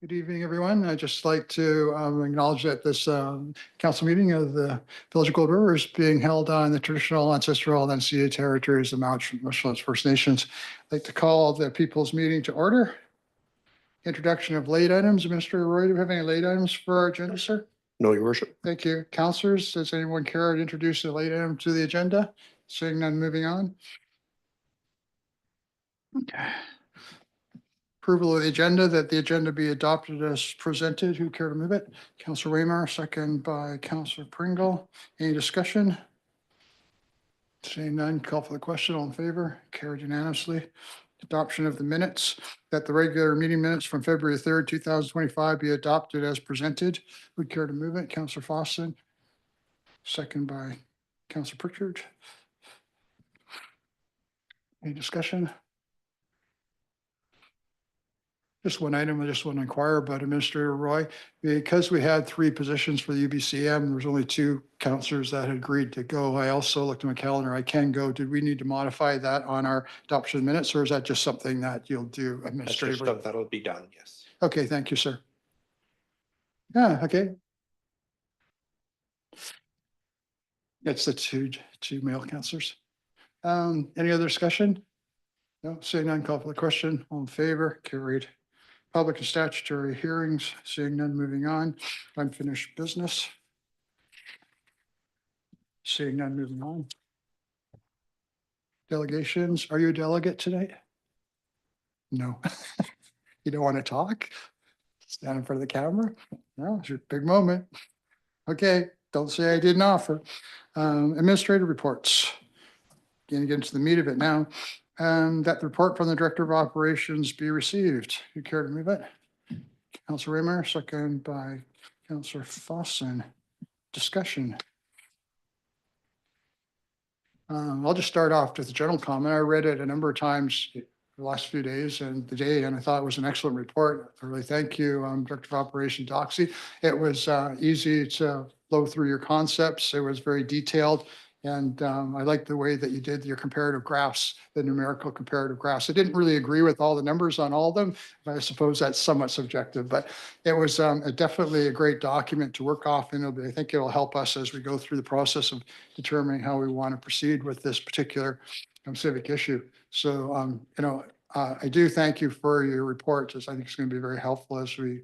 Good evening, everyone. I'd just like to acknowledge that this council meeting of the Village of Gold River is being held on the traditional, ancestral, and unceded territories of Musqueam First Nations. I'd like to call the people's meeting to order. Introduction of late items. Administrator Roy, do we have any late items for our agenda, sir? No, Your Worship. Thank you. Councilors, does anyone care to introduce a late item to the agenda? Seeing none, moving on. Okay. Approval of the agenda, that the agenda be adopted as presented. Who care to move it? Councilor Waymar, second by Councilor Pringle. Any discussion? Seeing none, call for the question. All in favor? Carried unanimously. Adoption of the minutes, that the regular meeting minutes from February 3rd, 2025 be adopted as presented. Would care to move it? Councilor Fawson, second by Councilor Pritchard. Any discussion? Just one item, I just want to inquire about Administrator Roy. Because we had 3 positions for the UBCM, there was only 2 counselors that had agreed to go. I also looked at my calendar, I can go. Did we need to modify that on our adoption minutes, or is that just something that you'll do That's just administratively? stuff that'll be done, yes. Okay, thank you, sir. Yeah, okay. It's the two male counselors. Any other discussion? No, seeing none, call for the question. All in favor? Carried. Public and statutory hearings, seeing none, moving on. Unfinished business. Seeing none, moving on. Delegations, are you a delegate tonight? No. You don't want to talk? Stand in front of the camera? No, it's your big moment. Okay, don't say I didn't offer. Administrative reports. Getting into the meat of it now. That the report from the Director of Operations be received. You care to move it? Councilor Rimmer, second by Councilor Fawson. Discussion. I'll just start off with a general comment. I read it a number of times the last few days and the day, and I thought it was an excellent report. I really thank you, Director of Operations Doxy. It was easy to flow through your concepts. It was very detailed. And I like the way that you did your comparative graphs, the numerical comparative graphs. I didn't really agree with all the numbers on all of them, but I suppose that's somewhat subjective. But it was definitely a great document to work off, and I think it'll help us as we go through the process of determining how we want to proceed with this particular civic issue. So, I do thank you for your report, as I think it's going to be very helpful as we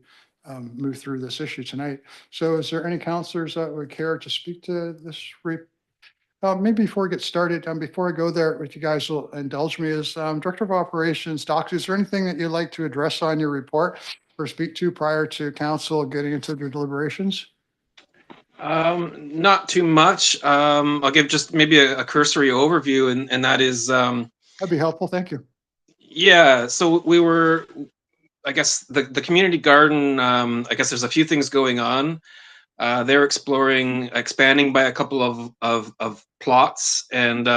move through this issue tonight. So is there any counselors that would care to speak to this report? Maybe before we get started, before I go there, if you guys will indulge me, as Director of Operations, Doc, is there anything that you'd like to address on your report or speak to prior to council getting into their deliberations? Not too much. I'll give just maybe a cursory overview, and that is. That'd be helpful. Thank you. Yeah, so we were, I guess, the community garden, I guess there's a few things going on. They're expanding by a couple of plots, and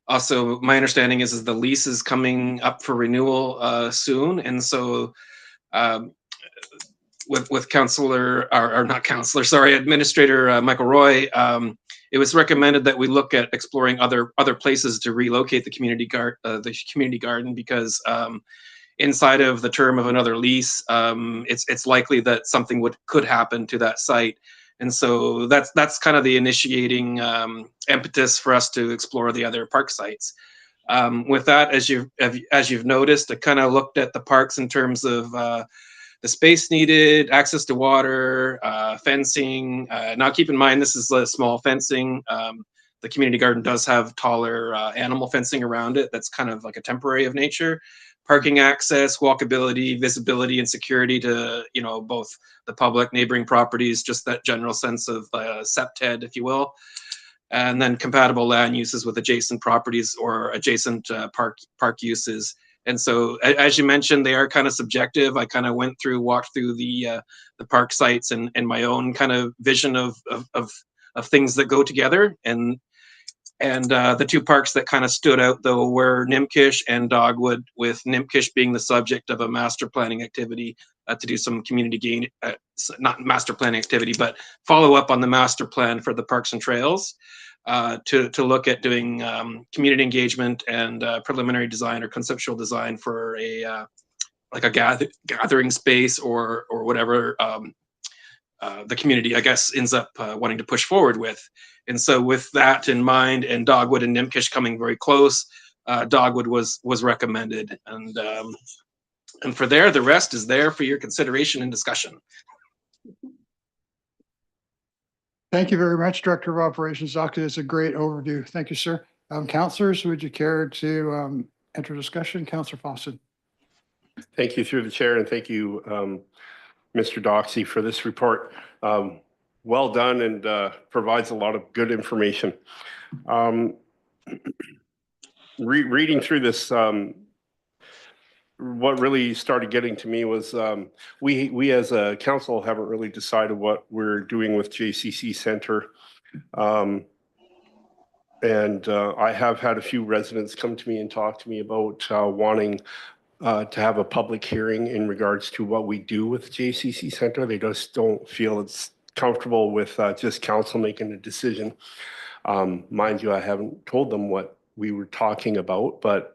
also my understanding is the lease is coming up for renewal soon, and so with Councillor, or not Councillor, sorry, Administrator Michael Roy, it was recommended that we look at exploring other places to relocate the community garden because inside of the term of another lease, it's likely that something could happen to that site. And so that's kind of the initiating impetus for us to explore the other park sites. With that, as you've noticed, I kind of looked at the parks in terms of the space needed, access to water, fencing. Now keep in mind, this is a small fencing. The community garden does have taller animal fencing around it. That's kind of like a temporary of nature. Parking access, walkability, visibility, and security to both the public, neighboring properties, just that general sense of SEPTED, if you will. And then compatible land uses with adjacent properties or adjacent park uses. And so, as you mentioned, they are kind of subjective. I kind of walked through the park sites and my own kind of vision of things that go together. And the 2 parks that kind of stood out, though, were Nimkish and Dogwood, with Nimkish being the subject of a master planning activity to do some community gain, not master planning activity, but follow up on the master plan for the parks and trails to look at doing community engagement and preliminary design or conceptual design for a like a gathering space or whatever the community, I guess, ends up wanting to push forward with. And so with that in mind, and Dogwood and Nimkish coming very close, Dogwood was recommended. And for there, the rest is there for your consideration and discussion. Thank you very much, Director of Operations. Doctor, that's a great overview. Thank you, sir. Councilors, would you care to enter discussion? Councilor Fawcett. Thank you through the chair, and thank you, Mr. Doxey, for this report. Well done, and provides a lot of good information. Reading through this, what really started getting to me was we as a council haven't really decided what we're doing with JCC Center. And I have had a few residents come to me and talk to me about wanting to have a public hearing in regards to what we do with JCC Center. They just don't feel it's comfortable with just council making a decision. Mind you, I haven't told them what we were talking about, but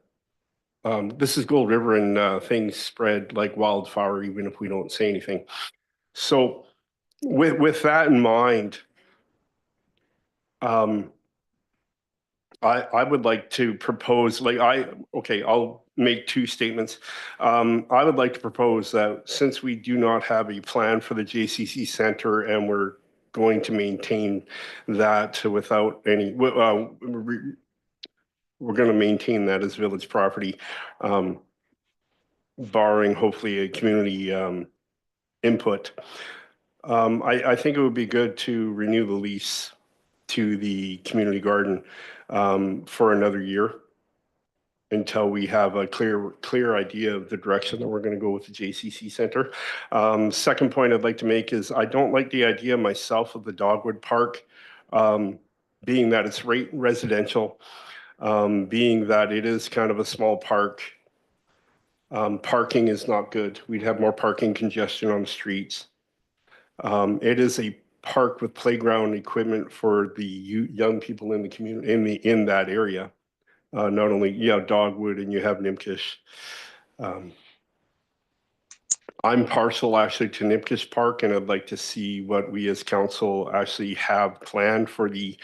this is Gold River, and things spread like wildfire even if we don't say anything. So with that in mind, I would like to propose, I'll make two statements. I would like to propose that since we do not have a plan for the JCC Center and we're going to maintain that without any, we're going to maintain that as village property, barring hopefully a community input. I think it would be good to renew the lease to the community garden for another year until we have a clear idea of the direction that we're going to go with the JCC Center. Second point I'd like to make is I don't like the idea myself of the Dogwood Park, being that it's residential, being that it is kind of a small park. Parking is not good. We'd have more parking congestion on the streets. It is a park with playground equipment for the young people in the community, in that area. Not only you have Dogwood and you have Nimkish. I'm partial actually to Nimkish Park, and I'd like to see what we as council actually have planned for the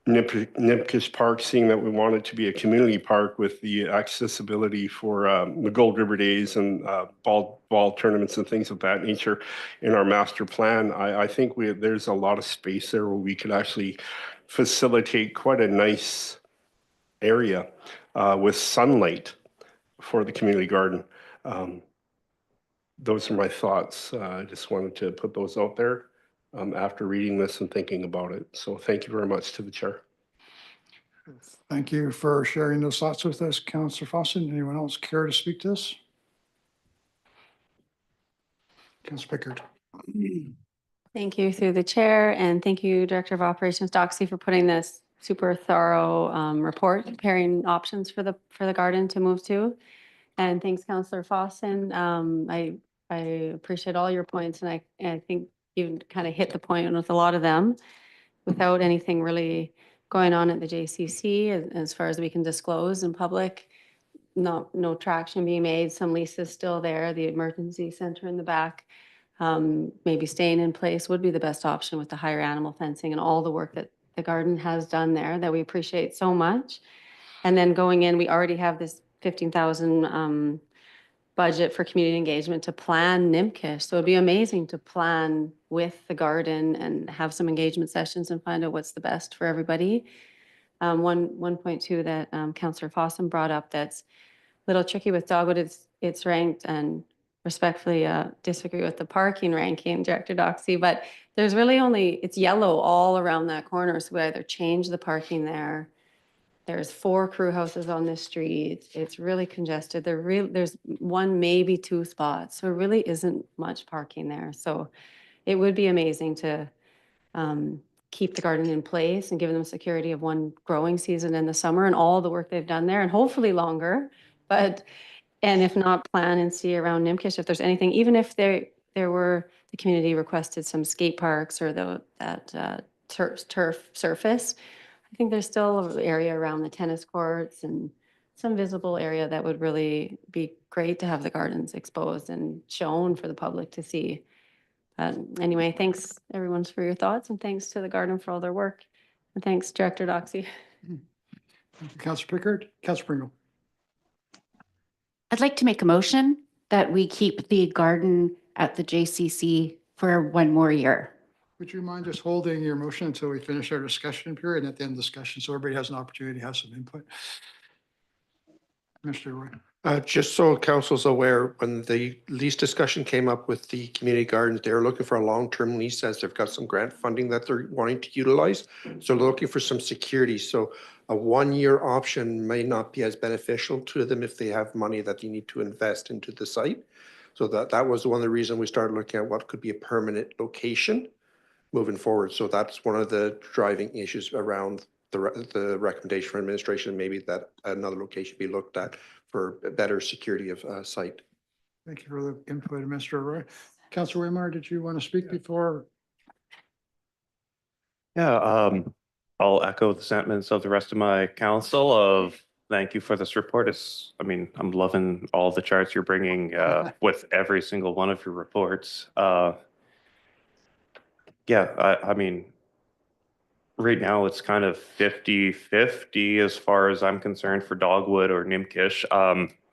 Nimkish Park, seeing that we want it to be a community park with the accessibility for the Gold River Days and ball tournaments and things of that nature in our master plan. I think there's a lot of space there where we could actually facilitate quite a nice area with sunlight for the community garden. Those are my thoughts. I just wanted to put those out there after reading this and thinking about it. So thank you very much to the chair. Thank you for sharing those thoughts with us, Councilor Fawcett. Anyone else care to speak to this? Councilor Pickard. Thank you through the chair, and thank you, Director of Operations Doxey, for putting this super thorough report, comparing options for the garden to move to. And thanks, Councillor Fawcett. I appreciate all your points, and I think you kind of hit the point with a lot of them without anything really going on at the JCC as far as we can disclose in public. No traction being made, some leases still there, the emergency center in the back. Maybe staying in place would be the best option with the higher animal fencing and all the work that the garden has done there that we appreciate so much. And then going in, we already have this 15,000 budget for community engagement to plan Nimkish. So it'd be amazing to plan with the garden and have some engagement sessions and find out what's the best for everybody. 1.2 that Councillor Fossum brought up that's a little tricky with Dogwood, it's ranked, and respectfully disagree with the parking ranking, Director Doxey, but there's really it's yellow all around that corner. So we either change the parking there. There's 4 crew houses on this street. It's really congested. There's 1, maybe 2 spots. So it really isn't much parking there. So it would be amazing to keep the garden in place and give them security of 1 growing season in the summer and all the work they've done there, and hopefully longer. And if not, plan and see around Nimkish if there's anything, even if the community requested some skate parks or that turf surface. I think there's still an area around the tennis courts and some visible area that would really be great to have the gardens exposed and shown for the public to see. Anyway, thanks everyone for your thoughts, and thanks to the garden for all their work. And thanks, Director Doxy. Councillor Pickard, Councillor Pringle. I'd like to make a motion that we keep the garden at the JCC for one more year. Would you mind just holding your motion until we finish our discussion period and at the end of the discussion, so everybody has an opportunity to have some input? Mr. Roy. Just so council's aware, when the lease discussion came up with the community gardens, they were looking for a long-term lease as they've got some grant funding that they're wanting to utilize. So they're looking for some security. So a one-year option may not be as beneficial to them if they have money that they need to invest into the site. So that was one of the reasons we started looking at what could be a permanent location moving forward. So that's one of the driving issues around the recommendation for administration, maybe that another location be looked at for better security of site. Thank you for the input, Mr. Roy. Councillor Waymire, did you want to speak before? Yeah, I'll echo the sentiments of the rest of my council of thank you for this report. I mean, I'm loving all the charts you're bringing with every single one of your reports. Yeah, I mean, right now it's kind of 50-50 as far as I'm concerned for Dogwood or Nimkish.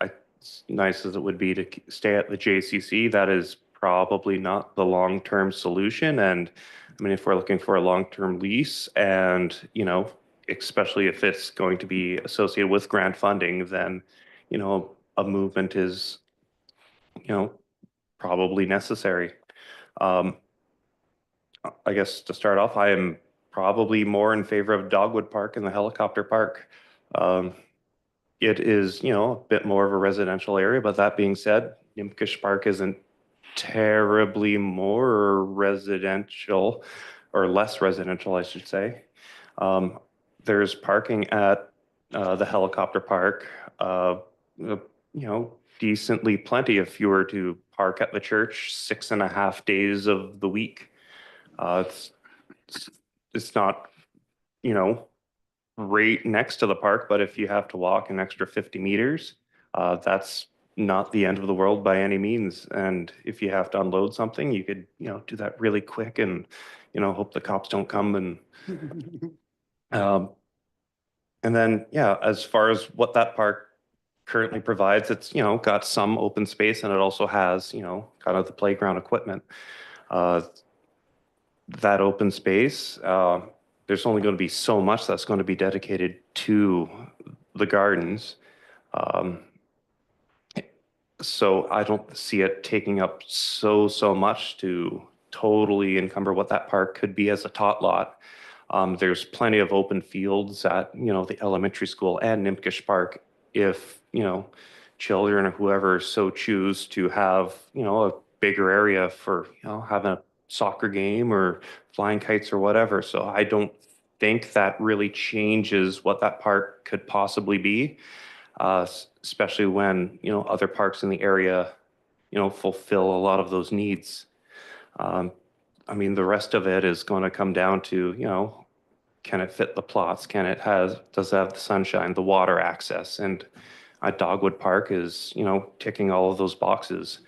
As nice as it would be to stay at the JCC, that is probably not the long-term solution. And I mean, if we're looking for a long-term lease and, you know, especially if it's going to be associated with grant funding, then, you know, a movement is, you know, probably necessary. I guess to start off, I am probably more in favor of Dogwood Park and the helicopter park. It is, you know, a bit more of a residential area, but that being said, Nimkish Park isn't terribly more residential or less residential, I should say. There's parking at the helicopter park, you know, decently plenty if you were to park at the church 6.5 days of the week. It's not, you know, right next to the park, but if you have to walk an extra 50 meters, that's not the end of the world by any means. And if you have to unload something, you could, you know, do that really quick and, you know, hope the cops don't come. And then, yeah, as far as what that park currently provides, it's, you know, got some open space and it also has, you know, kind of the playground equipment. That open space, there's only going to be so much that's going to be dedicated to the gardens. So I don't see it taking up so much to totally encumber what that park could be as a tot lot. There's plenty of open fields at, you know, the elementary school and Nimkish Park if, you know, children or whoever so choose to have, you know, a bigger area for, you know, having a soccer game or flying kites or whatever. So I don't think that really changes what that park could possibly be, especially when, you know, other parks in the area, you know, fulfill a lot of those needs. I mean, the rest of it is going to come down to, you know, can it fit the plots? Does it have the sunshine, the water access? And Dogwood Park is, you know, ticking all of those boxes.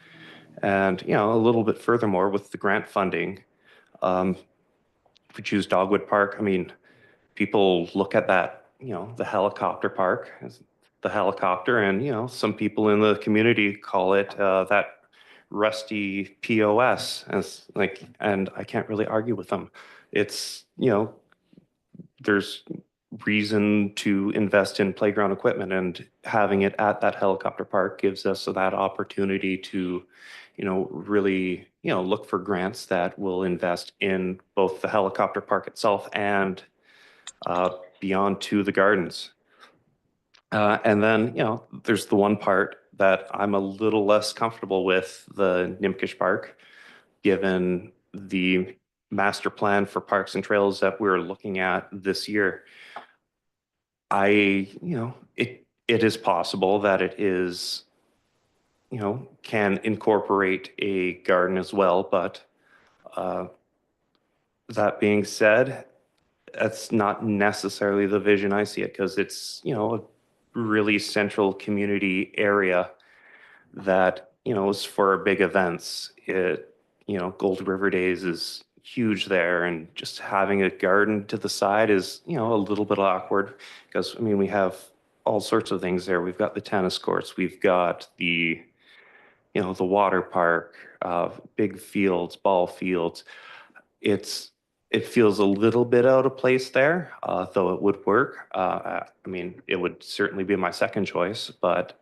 And, you know, a little bit furthermore with the grant funding, if we choose Dogwood Park, I mean, people look at that, you know, the helicopter park, the helicopter, and, you know, some people in the community call it that rusty POS, as like, and I can't really argue with them. It's, you know, there's reason to invest in playground equipment, and having it at that helicopter park gives us that opportunity to, you know, really, you know, look for grants that will invest in both the helicopter park itself and beyond to the gardens. And then, you know, there's the one part that I'm a little less comfortable with, the Nimkish Park, given the master plan for parks and trails that we're looking at this year. You know, it is possible that it is, you know, can incorporate a garden as well, but that being said, that's not necessarily the vision I see it, because it's, you know, really central community area that, is for big events. Gold River Days is huge there, and just having a garden to the side is, a little bit awkward because, we have all sorts of things there. We've got the tennis courts, we've got the water park, big fields, ball fields. It feels a little bit out of place there, though it would work. It would certainly be my second choice, but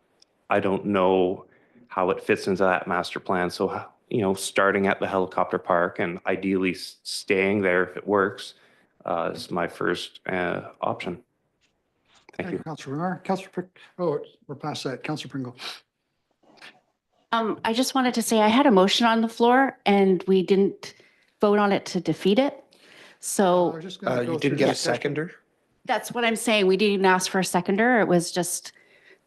I don't know how it fits into that master plan. So, starting at the helicopter park and ideally staying there if it works, is my first option. Thank you. Councilor Renard, we're past that. Councilor Pringle. I just wanted to say I had a motion on the floor and we didn't vote on it to defeat it. So We're just gonna go You through didn't get a discussion. seconder? that's what I'm saying. We didn't even ask for a seconder. It was just,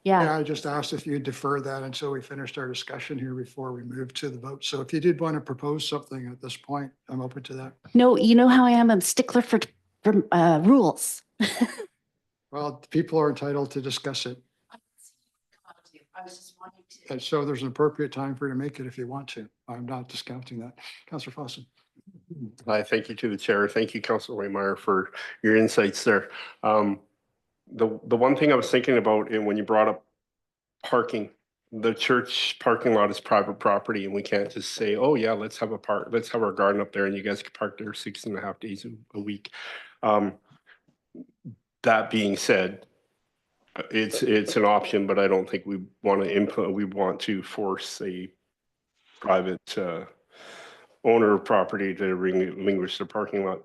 Yeah, I just asked if you'd defer that until we finished our discussion here before we move to the vote. So if you did want to propose something at this point, I'm open to that. No, you know how I am. I'm a stickler for rules. Well, people are entitled to discuss it. I was just wanting to. And so there's an appropriate time for you to make it if you want to. I'm not discounting that. Councilor Fawcett. Hi, thank you to the chair. Thank you, Councilor Waymire, for your insights there. The one thing I was thinking about when you brought up parking, the church parking lot is private property, and we can't just say, oh yeah, let's have our garden up there and you guys can park there 6.5 days a week. That being said, it's an option, but I don't think we want to force a private owner of property to relinquish the parking lot.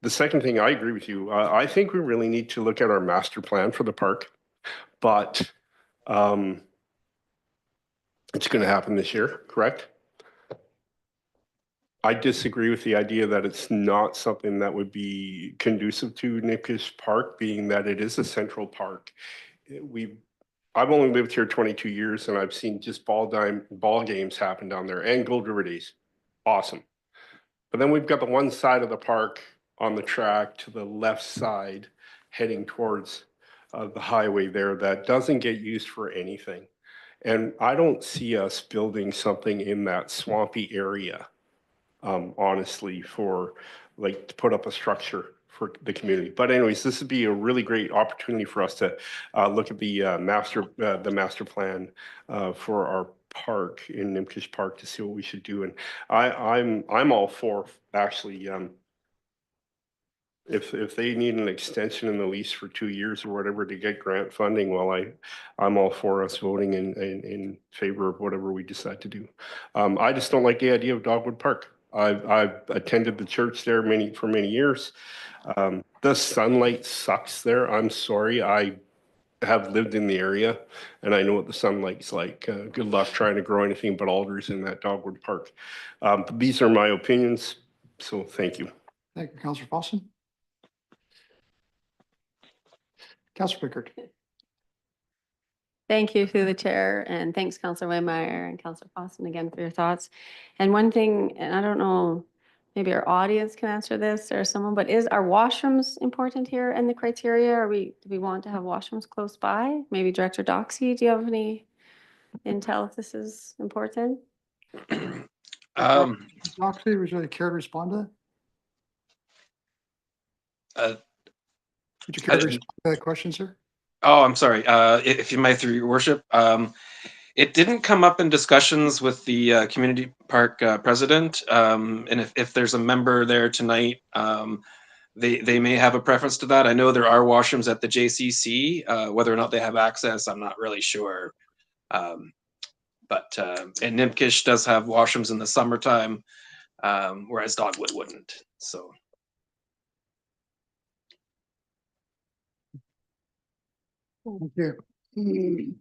The second thing, I agree with you. I think we really need to look at our master plan for the park, but it's going to happen this year, correct? I disagree with the idea that it's not something that would be conducive to Nipkish Park, being that it is a central park. I've only lived here 22 years and I've seen just ball games happen down there and Gold River Days. Awesome. But then we've got the one side of the park on the track to the left side heading towards the highway there that doesn't get used for anything. And I don't see us building something in that swampy area, honestly, to put up a structure for the community. But anyways, this would be a really great opportunity for us to look at the master plan for our park in Nipkish Park to see what we should do. And I'm all for actually if they need an extension in the lease for 2 years or whatever to get grant funding, well, I'm all for us voting in favor of whatever we decide to do. I just don't like the idea of Dogwood Park. I've attended the church there for many years. The sunlight sucks there. I'm sorry. I have lived in the area and I know what the sunlight's like. Good luck trying to grow anything but alders in that Dogwood Park. These are my opinions. So thank you. Thank you, Councilor Fawcett. Councilor Pickard. Thank you through the chair, and thanks Councilor Waymire and Councilor Fawcett again for your thoughts. And one thing, and I don't know, maybe our audience can answer this or someone, but are washrooms important here in the criteria? Do we want to have washrooms close by? Maybe Director Doxy, do you have any intel if this is important? Doxy, would you care to respond to that? Would you care to respond to that question, sir? Oh, I'm sorry. If you might, through your worship, it didn't come up in discussions with the community park president. And if there's a member there tonight, they may have a preference to that. I know there are washrooms at the JCC. Whether or not they have access, I'm not really sure. And Nipkish does have washrooms in the summertime, whereas Dogwood wouldn't. So. Thank you.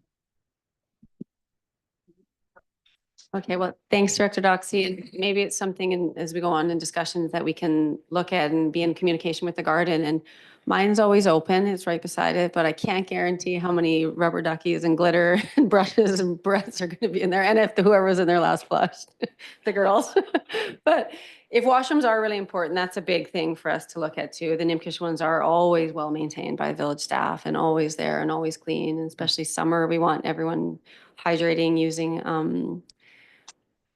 Okay, well, thanks, Director Doxy. And maybe it's something as we go on in discussions that we can look at and be in communication with the garden. And mine's always open, it's right beside it, but I can't guarantee how many rubber duckies and glitter and brushes and breaths are going to be in there. And if whoever was in there last flushed, the girls. But if washrooms are really important, that's a big thing for us to look at too. The Nimkish ones are always well maintained by village staff and always there and always clean, and especially summer. We want everyone hydrating, using,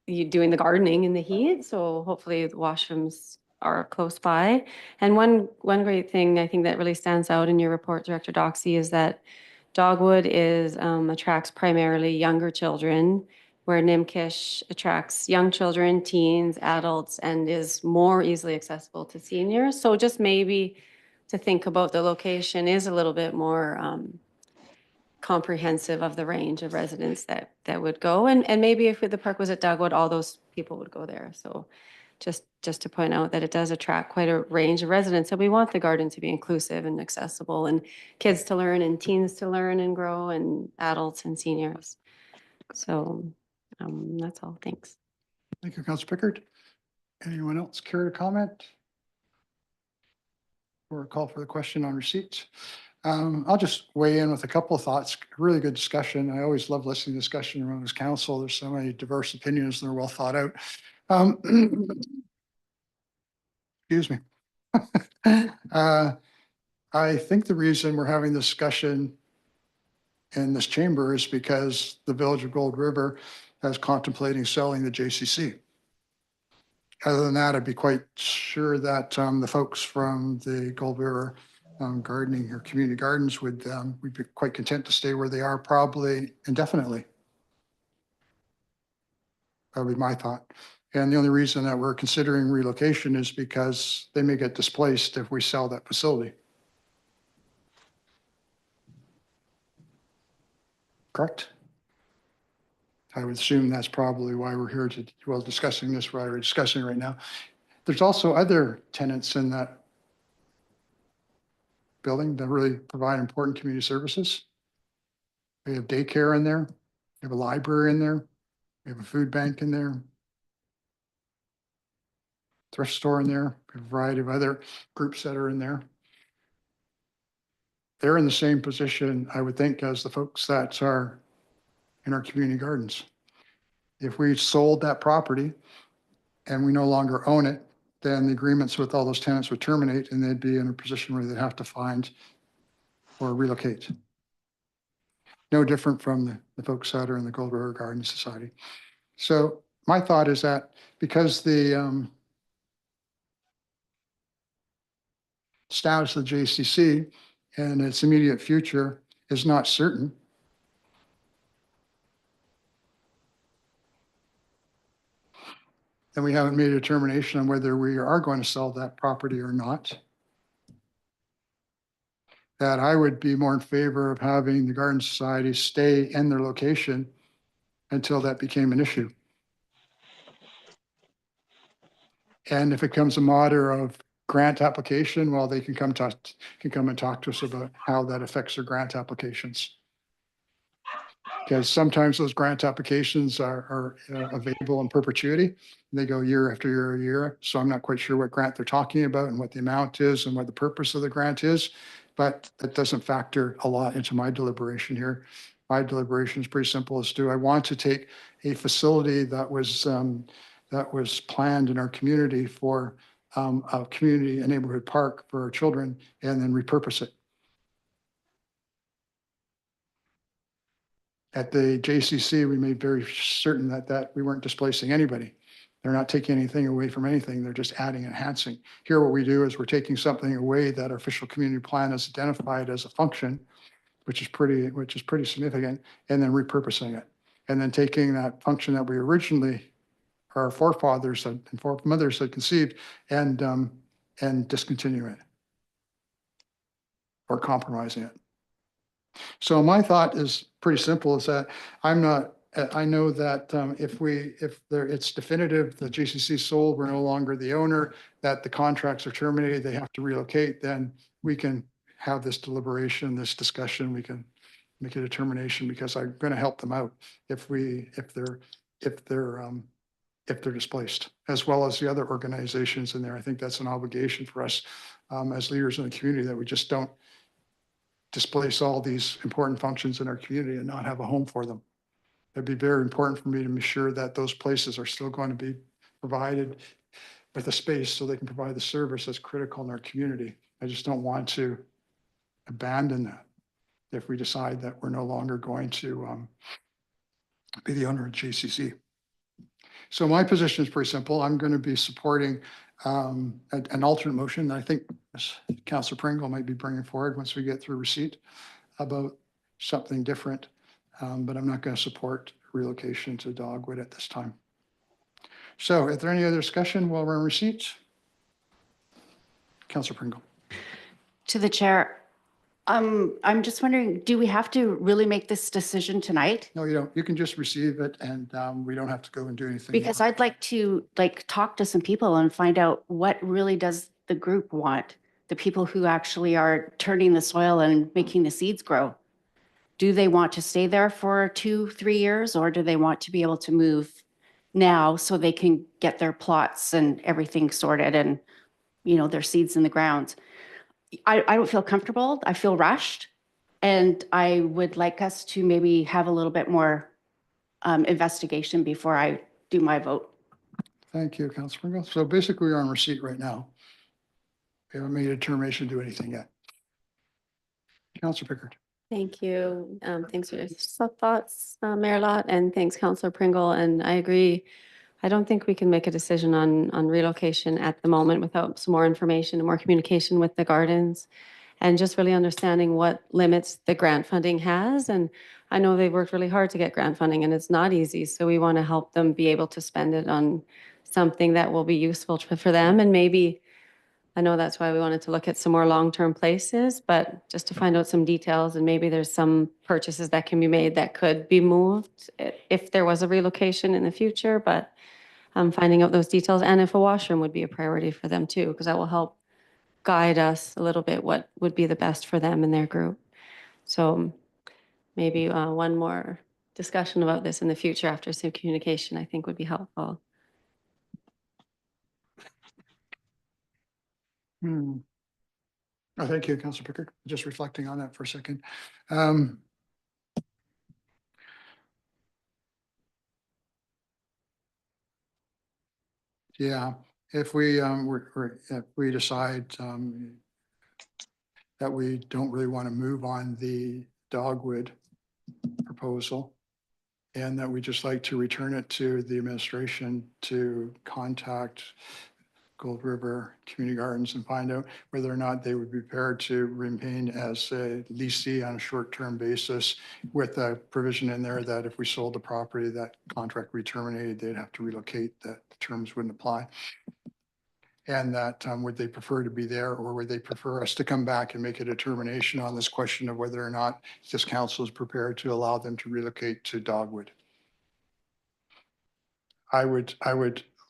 you doing the gardening in the heat. So hopefully the washrooms are close by. And one great thing I think that really stands out in your report, Director Doxy, is that Dogwood attracts primarily younger children, where Nimkish attracts young children, teens, adults, and is more easily accessible to seniors. So just maybe to think about the location is a little bit more comprehensive of the range of residents that would go. And maybe if the park was at Dogwood, all those people would go there. So just to point out that it does attract quite a range of residents. So we want the garden to be inclusive and accessible, and kids to learn and teens to learn and grow, and adults and seniors. So that's all. Thanks. Thank you, Councilor Pickard. Anyone else care to comment? Or call for the question on receipts? I'll just weigh in with a couple of thoughts. Really good discussion. I always love listening to discussion around this council. There's so many diverse opinions and they're well thought out. Excuse me. I think the reason we're having this discussion in this chamber is because the Village of Gold River is contemplating selling the JCC. Other than that, I'd be quite sure that the folks from the Gold River gardening or community gardens would be quite content to stay where they are, probably indefinitely. That would be my thought. And the only reason that we're considering relocation is because they may get displaced if we sell that facility. Correct? I would assume that's probably why we're here discussing this, why we're discussing right now. There's also other tenants in that building that really provide important community services. We have daycare in there. We have a library in there. We have a food bank in there. Thrift store in there, a variety of other groups that are in there. They're in the same position, I would think, as the folks that are in our community gardens. If we sold that property and we no longer own it, then the agreements with all those tenants would terminate and they'd be in a position where they'd have to find or relocate. No different from the folks that are in the Gold River Garden Society. So my thought is that because the status of the JCC and its immediate future is not certain, and we haven't made a determination on whether we are going to sell that property or not, that I would be more in favor of having the Garden Society stay in their location until that became an issue. And if it comes a matter of grant application, well, they can come and talk to us about how that affects their grant applications. Because sometimes those grant applications are available in perpetuity. They go year after year or year. So I'm not quite sure what grant they're talking about and what the amount is and what the purpose of the grant is. But that doesn't factor a lot into my deliberation here. My deliberation is pretty simple as to I want to take a facility that was planned in our community for a community, a neighborhood park for our children, and then repurpose it. At the JCC, we made very certain that we weren't displacing anybody. They're not taking anything away from anything. They're just adding and enhancing. Here, what we do is we're taking something away that our official community plan has identified as a function, which is pretty significant, and then repurposing it. And then taking that function that we originally, our forefathers and foremothers had conceived, and discontinuing it or compromising it. So my thought is pretty simple, is that I know that if it's definitive, the GCC sold, we're no longer the owner, that the contracts are terminated, they have to relocate, then we can have this deliberation, this discussion, we can make a determination, because I'm going to help them out if they're displaced, as well as the other organizations in there. I think that's an obligation for us as leaders in the community, that we just don't displace all these important functions in our community and not have a home for them. It'd be very important for me to be sure that those places are still going to be provided with the space so they can provide the service that's critical in our community. I just don't want to abandon that if we decide that we're no longer going to be the owner of JCC. So my position is pretty simple. I'm going to be supporting an alternate motion. I think Councillor Pringle might be bringing forward once we get through receipt about something different. But I'm not going to support relocation to Dogwood at this time. So is there any other discussion while we're in receipt? Councillor Pringle. To the chair, I'm just wondering, do we have to really make this decision tonight? No, you don't. You can just receive it and we don't have to go and do anything. Because more. I'd like to talk to some people and find out what really does the group want? The people who actually are turning the soil and making the seeds grow. Do they want to stay there for 2-3 years, or do they want to be able to move now so they can get their plots and everything sorted and, their seeds in the ground? I don't feel comfortable. I feel rushed. And I would like us to maybe have a little bit more investigation before I do my vote. Thank you, Councillor Pringle. So basically we're on receipt right now. We haven't made a determination to do anything yet. Councillor Pickard. Thank you. Thanks for your thoughts, Mayor Lott, and thanks, Councillor Pringle. And I agree. I don't think we can make a decision on relocation at the moment without some more information and more communication with the gardens and just really understanding what limits the grant funding has. And I know they've worked really hard to get grant funding and it's not easy. So we want to help them be able to spend it on something that will be useful for them. And maybe, I know that's why we wanted to look at some more long-term places, but just to find out some details and maybe there's some purchases that can be made that could be moved if there was a relocation in the future, but finding out those details and if a washroom would be a priority for them too, because that will help guide us a little bit what would be the best for them and their group. So maybe one more discussion about this in the future after some communication, I think would be helpful. Oh, thank you, Councillor Pickard. Just reflecting on that for a second. Yeah, if we if we decide that we don't really want to move on the Dogwood proposal and that we just like to return it to the administration to contact Gold River Community Gardens and find out whether or not they would be prepared to remain as a leasee on a short-term basis with a provision in there that if we sold the property, that contract would be terminated, they'd have to relocate, that the terms wouldn't apply. And that would they prefer to be there or would they prefer us to come back and make a determination on this question of whether or not this council is prepared to allow them to relocate to Dogwood? I would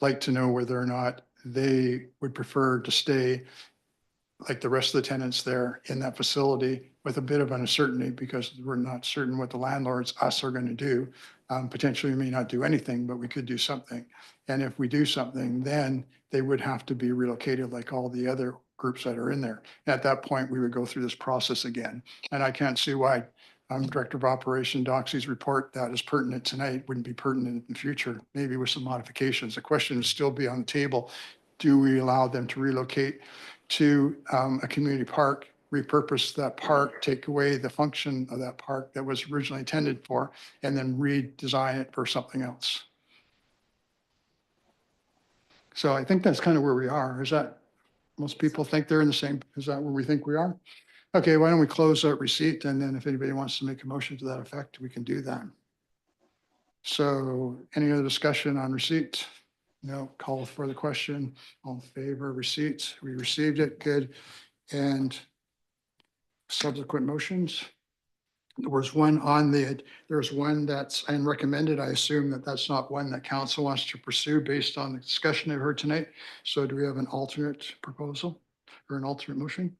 like to know whether or not they would prefer to stay like the rest of the tenants there in that facility with a bit of uncertainty because we're not certain what the landlords, us, are going to do. Potentially we may not do anything, but we could do something. And if we do something, then they would have to be relocated like all the other groups that are in there. And at that point, we would go through this process again. And I can't see why Director of Operation Doxy's report that is pertinent tonight wouldn't be pertinent in the future, maybe with some modifications. The question would still be on the table. Do we allow them to relocate to a community park, repurpose that park, take away the function of that park that was originally intended for, and then redesign it for something else? So I think that's kind of where we are. Is that, most people think they're in the same, is that where we think we are? Okay, why don't we close that receipt, and then if anybody wants to make a motion to that effect, we can do that. So any other discussion on receipt? No, call for the question. All in favor of receipts? We received it, good. And subsequent motions? There was one on the, there's one that's unrecommended. I assume that that's not one that council wants to pursue based on the discussion I've heard tonight. So do we have an alternate proposal or an alternate motion?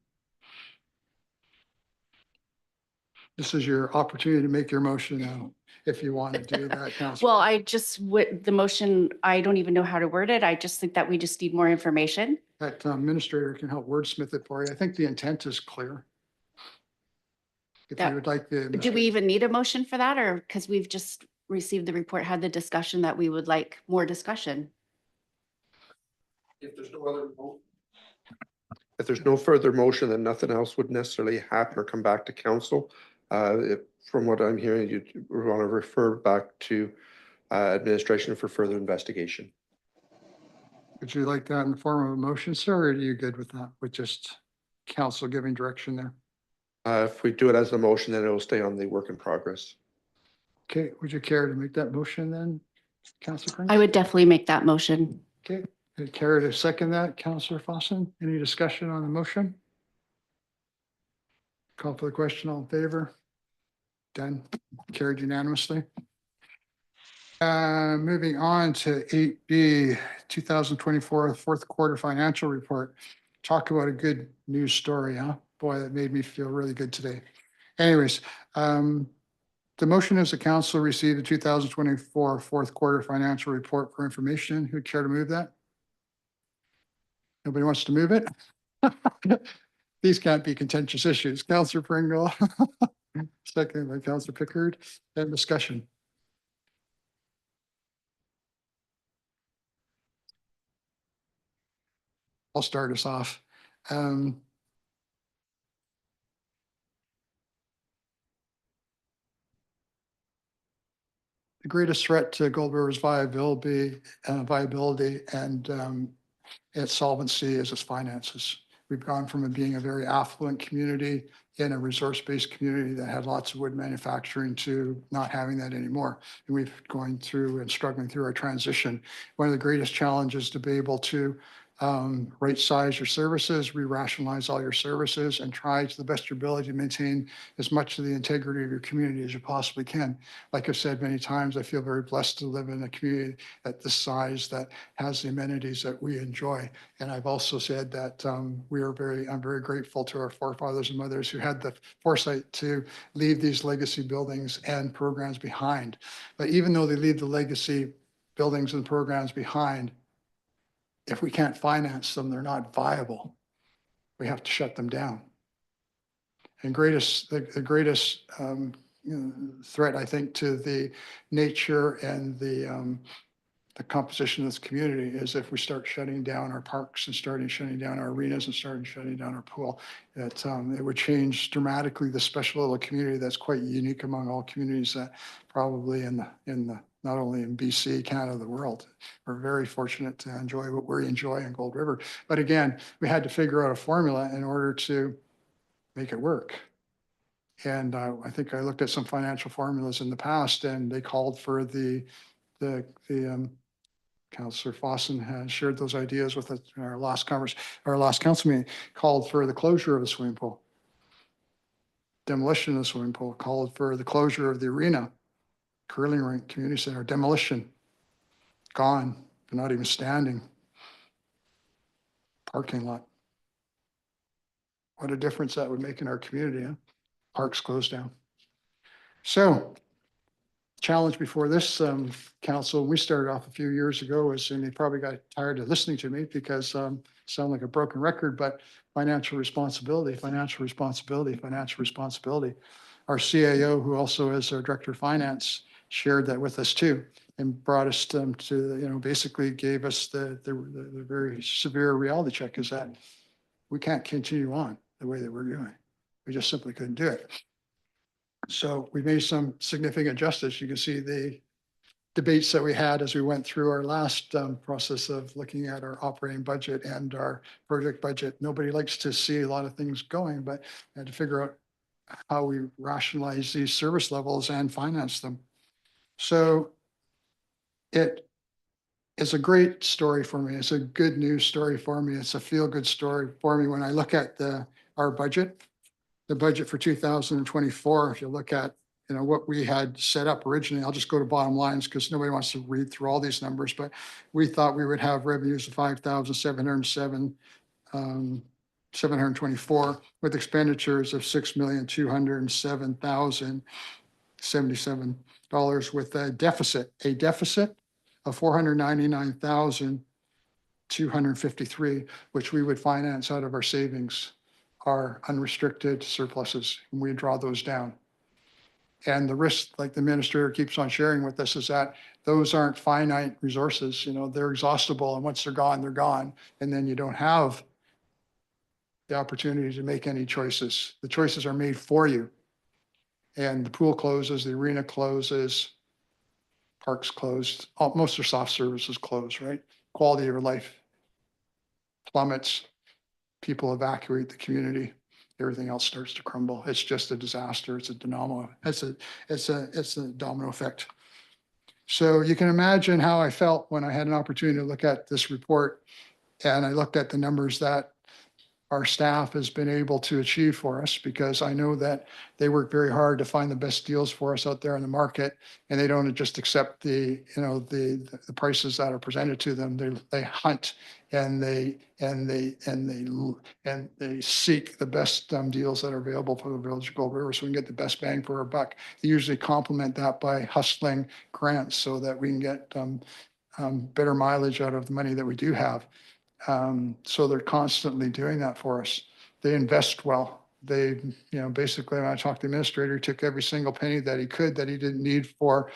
This is your opportunity to make your motion now, if you want to do that, Council. Well, I just would, the motion, I don't even know how to word it. I just think that we just need more information. That administrator can help wordsmith it for you. I think the intent is clear. If you would like the. Do we even need a motion for that, or because we've just received the report, had the discussion that we would like more discussion? If there's no other. If there's no further motion, then nothing else would necessarily happen or come back to council. From what I'm hearing, you want to refer back to administration for further investigation. Would you like that in the form of a motion, sir, or are you good with that, with just council giving direction there? If we do it as a motion, then it will stay on the work in progress. Okay, would you care to make that motion then, Councillor Prince? I would definitely make that motion. Okay, would you care to second that, Councillor Fossen? Any discussion on the motion? Call for the question, all in favor? Done, carried unanimously. Moving on to 8B, 2024 fourth quarter financial report. Talk about a good news story, huh? Boy, that made me feel really good today. Anyways, the motion is the council receive the 2024 fourth quarter financial report for information. Who'd care to move that? Nobody wants to move it? These can't be contentious issues. Councillor Pringle, second by Councillor Pickard, and discussion. I'll start us off. The greatest threat to Gold River's viability and its solvency is its finances. We've gone from being a very affluent community in a resource-based community that had lots of wood manufacturing to not having that anymore. And we've going through and struggling through our transition. One of the greatest challenges to be able to right-size your services, re-rationalize all your services, and try to the best of your ability to maintain as much of the integrity of your community as you possibly can. Like I've said many times, I feel very blessed to live in a community at this size that has the amenities that we enjoy. And I've also said that I'm very grateful to our forefathers and mothers who had the foresight to leave these legacy buildings and programs behind. But even though they leave the legacy buildings and programs behind, if we can't finance them, they're not viable. We have to shut them down. And the greatest threat, I think, to the nature and the composition of this community is if we start shutting down our parks and shutting down our arenas and shutting down our pool. That it would change dramatically the special little community that's quite unique among all communities that probably in the not only in BC, Canada, the world. We're very fortunate to enjoy what we enjoy in Gold River. But again, we had to figure out a formula in order to make it work. And I think I looked at some financial formulas in the past, and they called for Councillor Fossen has shared those ideas with us in our last council meeting, called for the closure of the swimming pool, demolition of the swimming pool, called for the closure of the arena, curling rink, community center, demolition, gone, they're not even standing. Parking lot. What a difference that would make in our community, huh? Parks closed down. So, challenge before this council, we started off a few years ago, and they probably got tired of listening to me because sound like a broken record, but financial responsibility, financial responsibility, financial responsibility. Our CAO, who also is our director of finance, shared that with us too, and brought us to, basically gave us the very severe reality check is that we can't continue on the way that we're doing. We just simply couldn't do it. So we made some significant adjustments. You can see the debates that we had as we went through our last process of looking at our operating budget and our project budget. Nobody likes to see a lot of things going, but we had to figure out how we rationalize these service levels and finance them. So it is a great story for me. It's a good news story for me. It's a feel-good story for me when I look at our budget. The budget for 2024, if you look at what we had set up originally, I'll just go to bottom lines because nobody wants to read through all these numbers, but we thought we would have revenues of 5,724 with expenditures of $6,207,077 with a deficit of 499,253, which we would finance out of our savings, our unrestricted surpluses, and we draw those down. And the risk, like the administrator keeps on sharing with us, is that those aren't finite resources, you know, they're exhaustible, and once they're gone, they're gone. And then you don't have the opportunity to make any choices. The choices are made for you. And the pool closes, the arena closes, parks closed, most of soft services close, right? Quality of life plummets, people evacuate the community, everything else starts to crumble. It's just a disaster. It's a domino. It's a domino effect. So you can imagine how I felt when I had an opportunity to look at this report, and I looked at the numbers that our staff has been able to achieve for us, because I know that they work very hard to find the best deals for us out there in the market, and they don't just accept the, you know, the prices that are presented to them. They hunt and they seek the best deals that are available for the Village of Gold River, so we can get the best bang for our buck. They usually complement that by hustling grants so that we can get better mileage out of the money that we do have. So they're constantly doing that for us. They invest well. They, you know, basically, when I talked to the administrator, he took every single penny that he could, that he didn't need for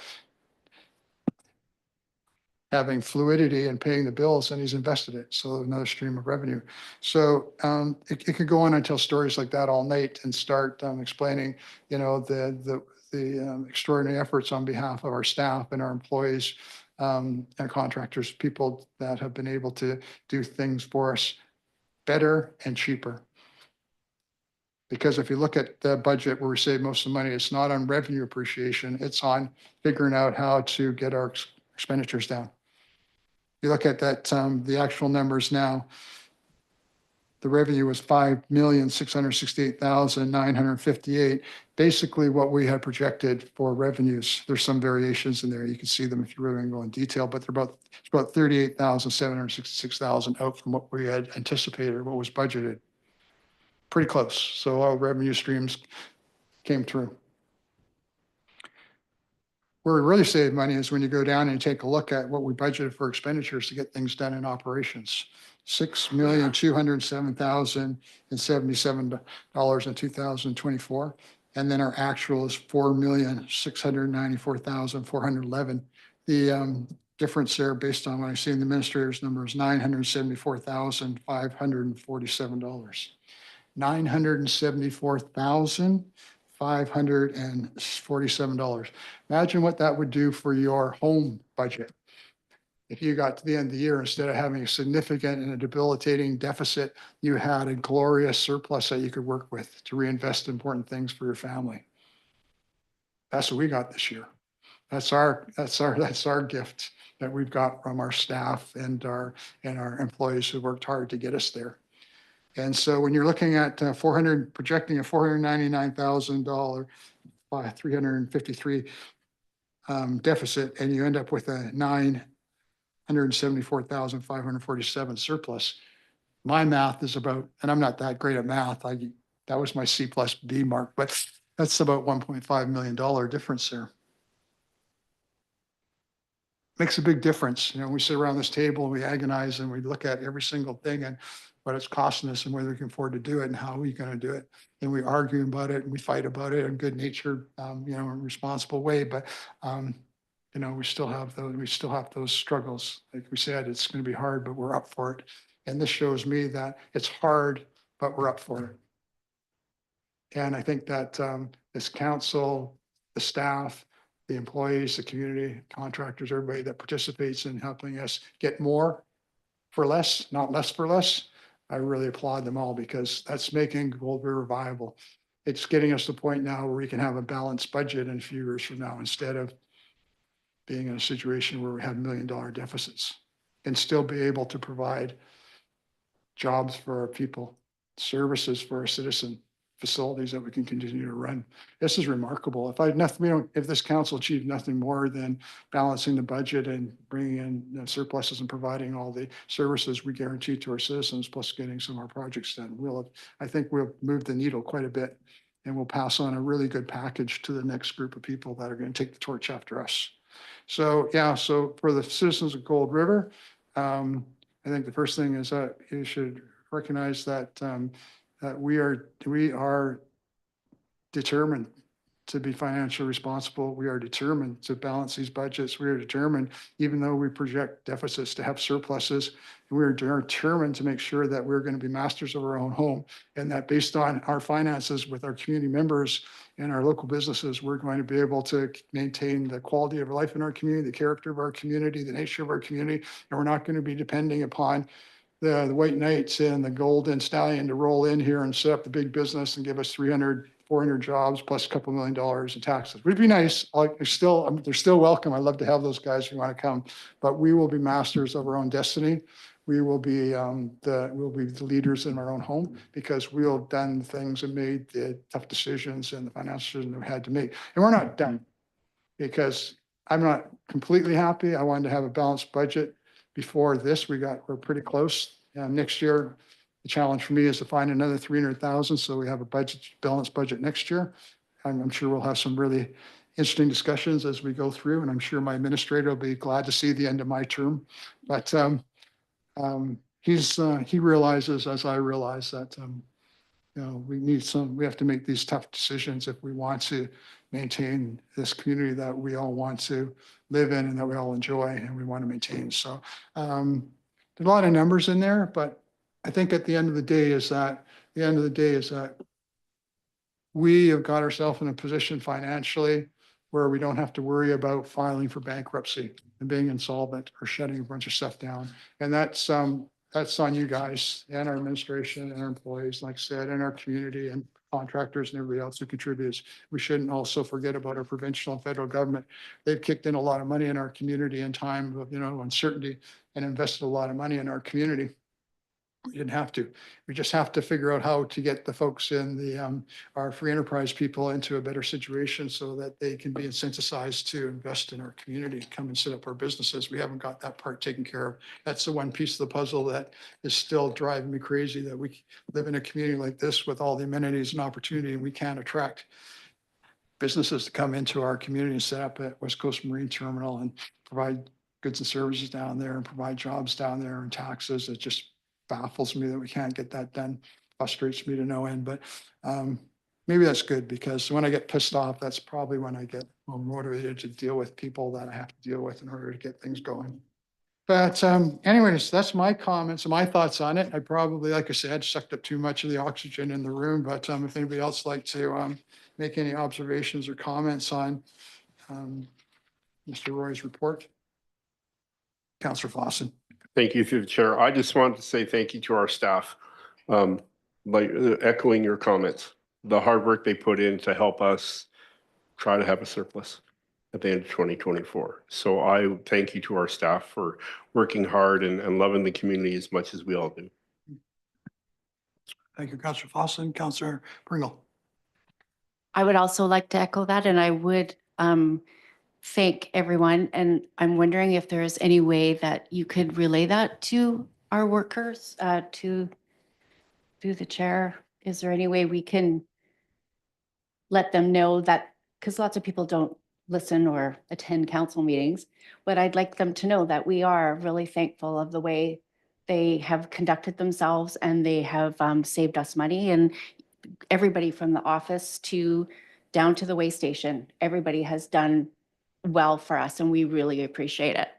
having fluidity and paying the bills, and he's invested it. So another stream of revenue. So it could go on and tell stories like that all night and start explaining, you know, the extraordinary efforts on behalf of our staff and our employees, and contractors, people that have been able to do things for us better and cheaper. Because if you look at the budget where we save most of the money, it's not on revenue appreciation, it's on figuring out how to get our expenditures down. You look at that, the actual numbers now, the revenue was 5,668,958. Basically what we had projected for revenues. There's some variations in there. You can see them if you really want to go in detail, but it's about 38,766,000 out from what we had anticipated, what was budgeted. Pretty close. So all revenue streams came through. Where we really save money is when you go down and take a look at what we budgeted for expenditures to get things done in operations. $6,207,077 in 2024. And then our actual is $4,694,411. The difference there, based on what I see in the administrator's number, is $974,547. $974,547. Imagine what that would do for your home budget. If you got to the end of the year, instead of having a significant and a debilitating deficit, you had a glorious surplus that you could work with to reinvest in important things for your family. That's what we got this year. That's our gift that we've got from our staff and our employees who worked hard to get us there. And so when you're looking at projecting a $499,000 by 353 deficit, and you end up with a $974,547 surplus, my math is about, and I'm not that great at math, that was my C+B mark, but that's about $1.5 million difference there. Makes a big difference. You know, we sit around this table and we agonize and we look at every single thing and what it's costing us and whether we can afford to do it and how we're going to do it. And we argue about it and we fight about it in good natured, you know, responsible way. But, you know, we still have those struggles. Like we said, it's going to be hard, but we're up for it. And this shows me that it's hard, but we're up for it. And I think that this council, the staff, the employees, the community, contractors, everybody that participates in helping us get more for less, not less for less, I really applaud them all, because that's making Gold River viable. It's getting us to the point now where we can have a balanced budget in a few years from now, instead of being in a situation where we have $1 million deficits, and still be able to provide jobs for our people, services for our citizen, facilities that we can continue to run. This is remarkable. If this council achieved nothing more than balancing the budget and bringing in surpluses and providing all the services we guarantee to our citizens, plus getting some of our projects done, I think we'll move the needle quite a bit, and we'll pass on a really good package to the next group of people that are going to take the torch after us. So yeah, so for the citizens of Gold River, I think the first thing is that you should recognize that that we are determined to be financially responsible. We are determined to balance these budgets. We are determined, even though we project deficits, to have surpluses. And we are determined to make sure that we're going to be masters of our own home, and that based on our finances with our community members and our local businesses, we're going to be able to maintain the quality of life in our community, the character of our community, the nature of our community. And we're not going to be depending upon the white knights and the golden stallion to roll in here and set up the big business and give us 300, 400 jobs plus a couple $1 million in taxes. Would be nice. They're still welcome. I'd love to have those guys who want to come, but we will be masters of our own destiny. We will be the leaders in our own home, because we'll done things and made the tough decisions and the financial decisions we had to make. And we're not done, because I'm not completely happy. I wanted to have a balanced budget before this. We're pretty close. Next year, the challenge for me is to find another 300,000. So we have a balanced budget next year. I'm sure we'll have some really interesting discussions as we go through, and I'm sure my administrator will be glad to see the end of my term. But he realizes, as I realize, that we have to make these tough decisions if we want to maintain this community that we all want to live in and that we all enjoy and we want to maintain. So there's a lot of numbers in there, but I think at the end of the day is that we have got ourselves in a position financially where we don't have to worry about filing for bankruptcy and being insolvent or shutting a bunch of stuff down. And that's on you guys and our administration and our employees, like I said, and our community and contractors and everybody else who contributes. We shouldn't also forget about our provincial and federal government. They've kicked in a lot of money in our community in time of, uncertainty, and invested a lot of money in our community. We didn't have to. We just have to figure out how to get the folks in our free enterprise people into a better situation so that they can be incentivized to invest in our community, come and set up our businesses. We haven't got that part taken care of. That's the one piece of the puzzle that is still driving me crazy, that we live in a community like this with all the amenities and opportunity, and we can't attract businesses to come into our community and set up at West Coast Marine Terminal and provide goods and services down there and provide jobs down there and taxes. It just baffles me that we can't get that done. Frustrates me to no end, but maybe that's good, because when I get pissed off, that's probably when I get more motivated to deal with people that I have to deal with in order to get things going. But anyways, that's my comments and my thoughts on it. I probably, like I said, sucked up too much of the oxygen in the room, but if anybody else like to make any observations or comments on Mr. Roy's report. Councillor Fossen. Thank you, through the chair. I just wanted to say thank you to our staff. Echoing your comments, the hard work they put in to help us try to have a surplus at the end of 2024. So I thank you to our staff for working hard and loving the community as much as we all do. Thank you, Councillor Fossen. Councillor Pringle. I would also like to echo that, and I would thank everyone. And I'm wondering if there is any way that you could relay that to our workers, to the chair. Is there any way we can let them know that, because lots of people don't listen or attend council meetings, but I'd like them to know that we are really thankful of the way they have conducted themselves, and they have saved us money, and everybody from the office to down to the way station, everybody has done well for us, and we really appreciate it.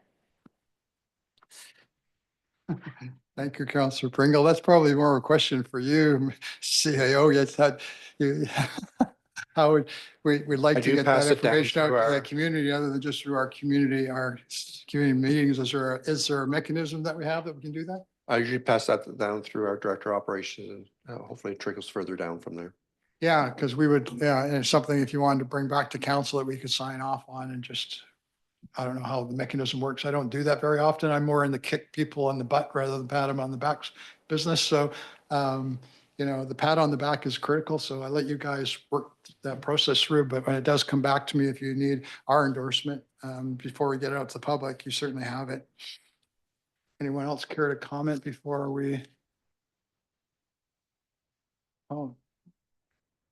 Thank you, Councillor Pringle. That's probably more of a question for you, CAO. Yes, how we'd like I to do get pass that it down information out to to our- the community, other than just through our community meetings. Is there a mechanism that we have that we can do that? I usually pass that down through our director of operations, and hopefully it trickles further down from there. Yeah, because we would, and it's something if you wanted to bring back to council that we could sign off on, and just, I don't know how the mechanism works. I don't do that very often. I'm more in the kick people on the butt rather than pat them on the back business. So, the pat on the back is critical. So I let you guys work that process through. But when it does come back to me, if you need our endorsement before we get it out to the public, you certainly have it. Anyone else care to comment before we? Oh,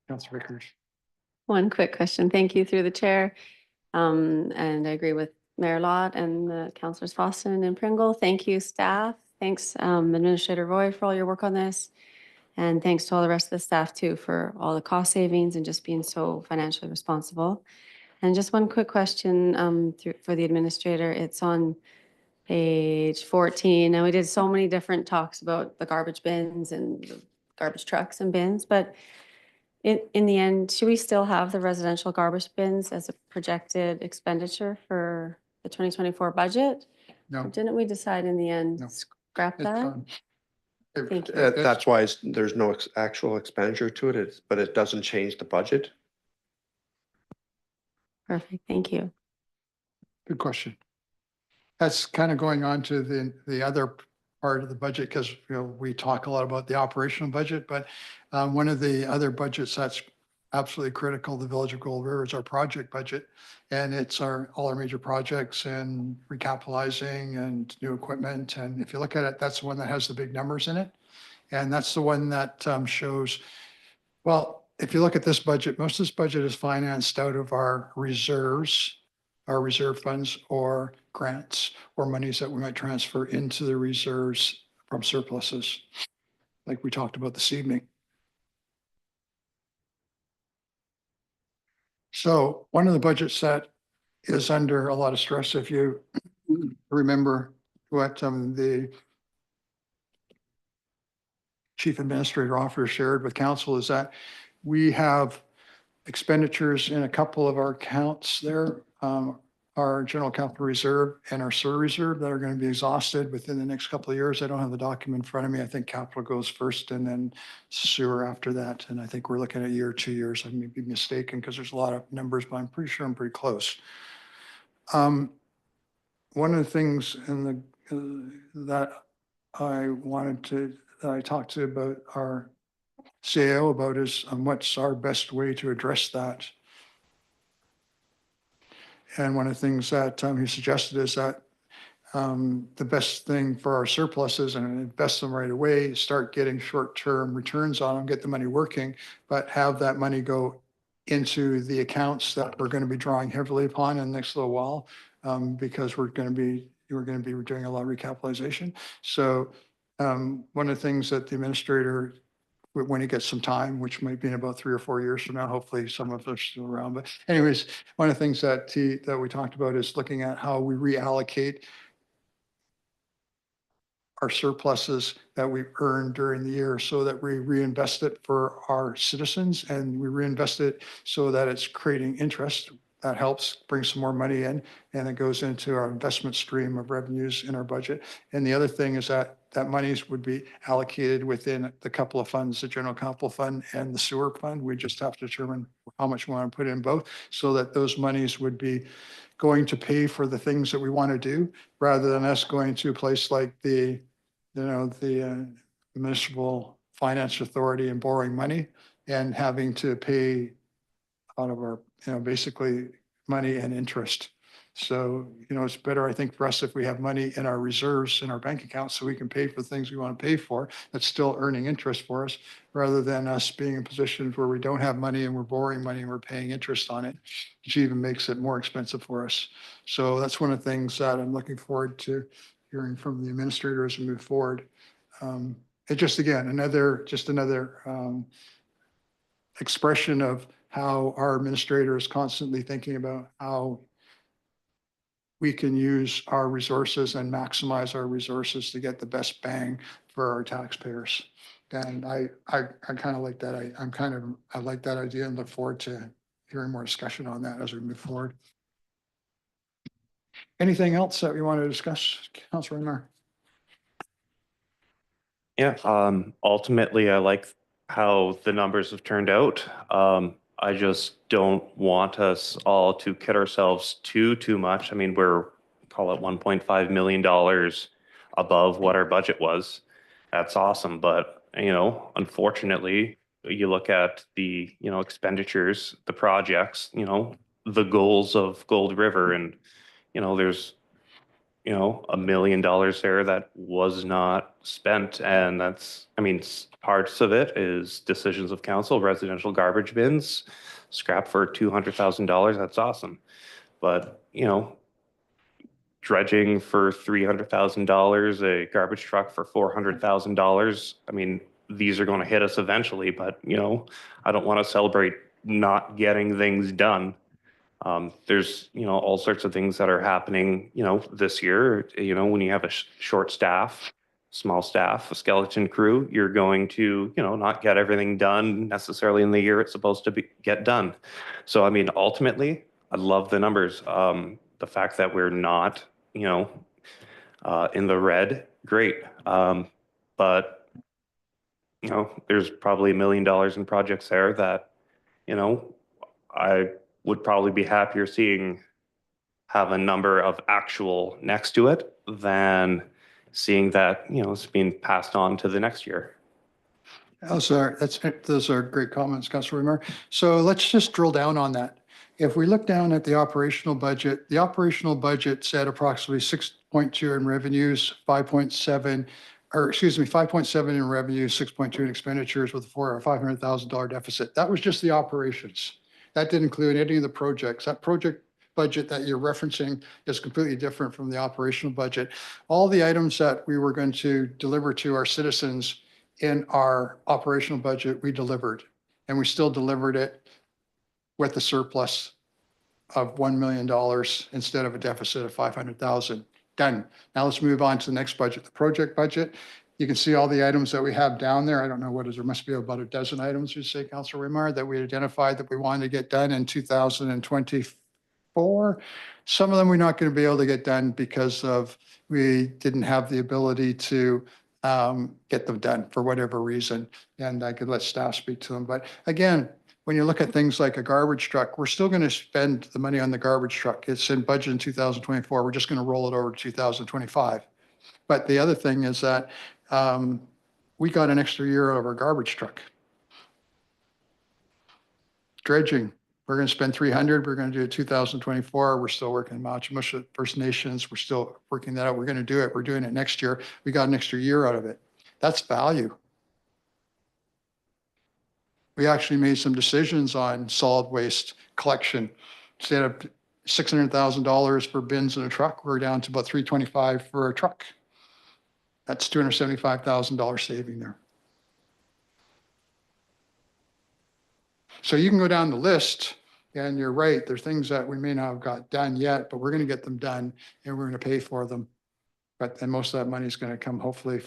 Councillor Vickers. One quick question. Thank you through the chair. And I agree with Mayor Lott and Councillors Fossen and Pringle. Thank you, staff. Thanks, Administrator Roy, for all your work on this. And thanks to all the rest of the staff too for all the cost savings and just being so financially responsible. And just one quick question for the administrator. It's on page 14. And we did so many different talks about the garbage bins and the garbage trucks and bins, but in the end, should we still have the residential garbage bins as a projected expenditure for the 2024 budget? Or No. didn't we decide in the end, No. scrap It's, that? Thank you. That's why there's no actual expenditure to it, but it doesn't change the budget. Perfect, thank you. Good question. That's kind of going on to the other part of the budget, because, you know, we talk a lot about the operational budget, but one of the other budgets that's absolutely critical, the Village of Gold River, is our project budget. And it's all our major projects and recapitalizing and new equipment. And if you look at it, that's the one that has the big numbers in it. And that's the one that shows, well, if you look at this budget, most of this budget is financed out of our reserves, our reserve funds, or grants, or monies that we might transfer into the reserves from surpluses, like we talked about this evening. So one of the budgets that is under a lot of stress, if you remember what the Chief Administrator Officer shared with Council, is that we have expenditures in a couple of our accounts there, our general capital reserve and our sewer reserve, that are going to be exhausted within the next couple of years. I don't have the document in front of me. I think capital goes first and then sewer after that. And I think we're looking at a year or 2 years. I may be mistaken because there's a lot of numbers, but I'm pretty sure I'm pretty close. One of the things that I talked to about our CAO about is what's our best way to address that. And one of the things that he suggested is that the best thing for our surpluses, and invest them right away, start getting short-term returns on them, get the money working, but have that money go into the accounts that we're going to be drawing heavily upon in the next little while, because we're going to be doing a lot of recapitalization. So one of the things that the administrator, when he gets some time, which might be in about 3 or 4 years from now, hopefully some of us are still around. But anyways, one of the things that we talked about is looking at how we reallocate our surpluses that we earn during the year, so that we reinvest it for our citizens, and we reinvest it so that it's creating interest. That helps bring some more money in, and it goes into our investment stream of revenues in our budget. And the other thing is that monies would be allocated within the couple of funds, the general capital fund and the sewer fund. We just have to determine how much we want to put in both, so that those monies would be going to pay for the things that we want to do, rather than us going to a place like the municipal finance authority and borrowing money and having to pay out of our, basically money and interest. So, it's better, I think, for us if we have money in our reserves in our bank accounts, so we can pay for things we want to pay for that's still earning interest for us, rather than us being in positions where we don't have money and we're borrowing money and we're paying interest on it, which even makes it more expensive for us. So that's one of the things that I'm looking forward to hearing from the administrator as we move forward. It just, again, another expression of how our administrator is constantly thinking about how we can use our resources and maximize our resources to get the best bang for our taxpayers. And I kind of like that. I like that idea and look forward to hearing more discussion on that as we move forward. Anything else that we want to discuss, Councilor Rimmer? Yeah, ultimately, I like how the numbers have turned out. I just don't want us all to kid ourselves too much. I mean, we're, call it $1.5 million above what our budget was. That's awesome. But, unfortunately, you look at the, expenditures, the projects, the goals of Gold River, and, there's, $1 million there that was not spent. And that's, parts of it is decisions of council, residential garbage bins, scrap for $200,000. That's awesome. But, dredging for $300,000, a garbage truck for $400,000. these are going to hit us eventually, but I don't want to celebrate not getting things done. There's, all sorts of things that are happening, this year, when you have a short staff, small staff, a skeleton crew, you're going to, not get everything done necessarily in the year it's supposed to get done. So, I mean, ultimately, I love the numbers. The fact that we're not, in the red, great. But, there's probably $1 million in projects there that, I would probably be happier seeing have a number of actual next to it than seeing that, it's being passed on to the next year. Those are great comments, Councilor Rimmer. So let's just drill down on that. If we look down at the operational budget said approximately 6.2 in revenues, 5.7, or excuse me, 5.7 in revenue, 6.2 in expenditures with a $500,000 deficit. That was just the operations. That didn't include any of the projects. That project budget that you're referencing is completely different from the operational budget. All the items that we were going to deliver to our citizens in our operational budget, we delivered. And we still delivered it with a surplus of $1 million instead of a deficit of 500,000. Done. Now let's move on to the next budget, the project budget. You can see all the items that we have down there. I don't know what is, there must be about a dozen items, you say, Councilor Rimmer, that we identified that we wanted to get done in 2024. Some of them we're not going to be able to get done because of we didn't have the ability to get them done for whatever reason. And I could let staff speak to them. But again, when you look at things like a garbage truck, we're still going to spend the money on the garbage truck. It's in budget in 2024. We're just going to roll it over to 2025. But the other thing is that we got an extra year out of our garbage truck. Dredging, we're going to spend 300. We're going to do it 2024. We're still working in Machimusha First Nations. We're still working that out. We're going to do it. We're doing it next year. We got an extra year out of it. That's value. We actually made some decisions on solid waste collection. Instead of $600,000 for bins in a truck, we're down to about $325 for a truck. That's $275,000 saving there. So you can go down the list, and you're right, there's things that we may not have got done yet, but we're going to get them done and we're going to pay for them. But then most of that money is going to come hopefully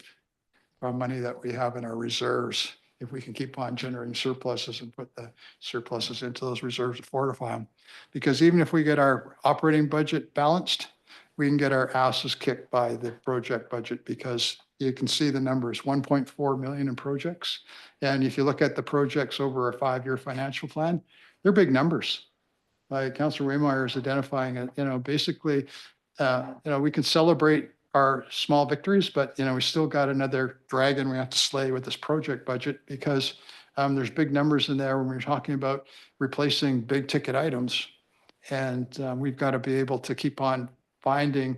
from money that we have in our reserves. If we can keep on generating surpluses and put the surpluses into those reserves to fortify them. Because even if we get our operating budget balanced, we can get our asses kicked by the project budget because you can see the numbers, 1.4 million in projects. And if you look at the projects over a 5-year financial plan, they're big numbers. Like Councilor Waymeyer is identifying it, basically, we can celebrate our small victories, but we still got another dragon we have to slay with this project budget because there's big numbers in there when we're talking about replacing big ticket items. And we've got to be able to keep on finding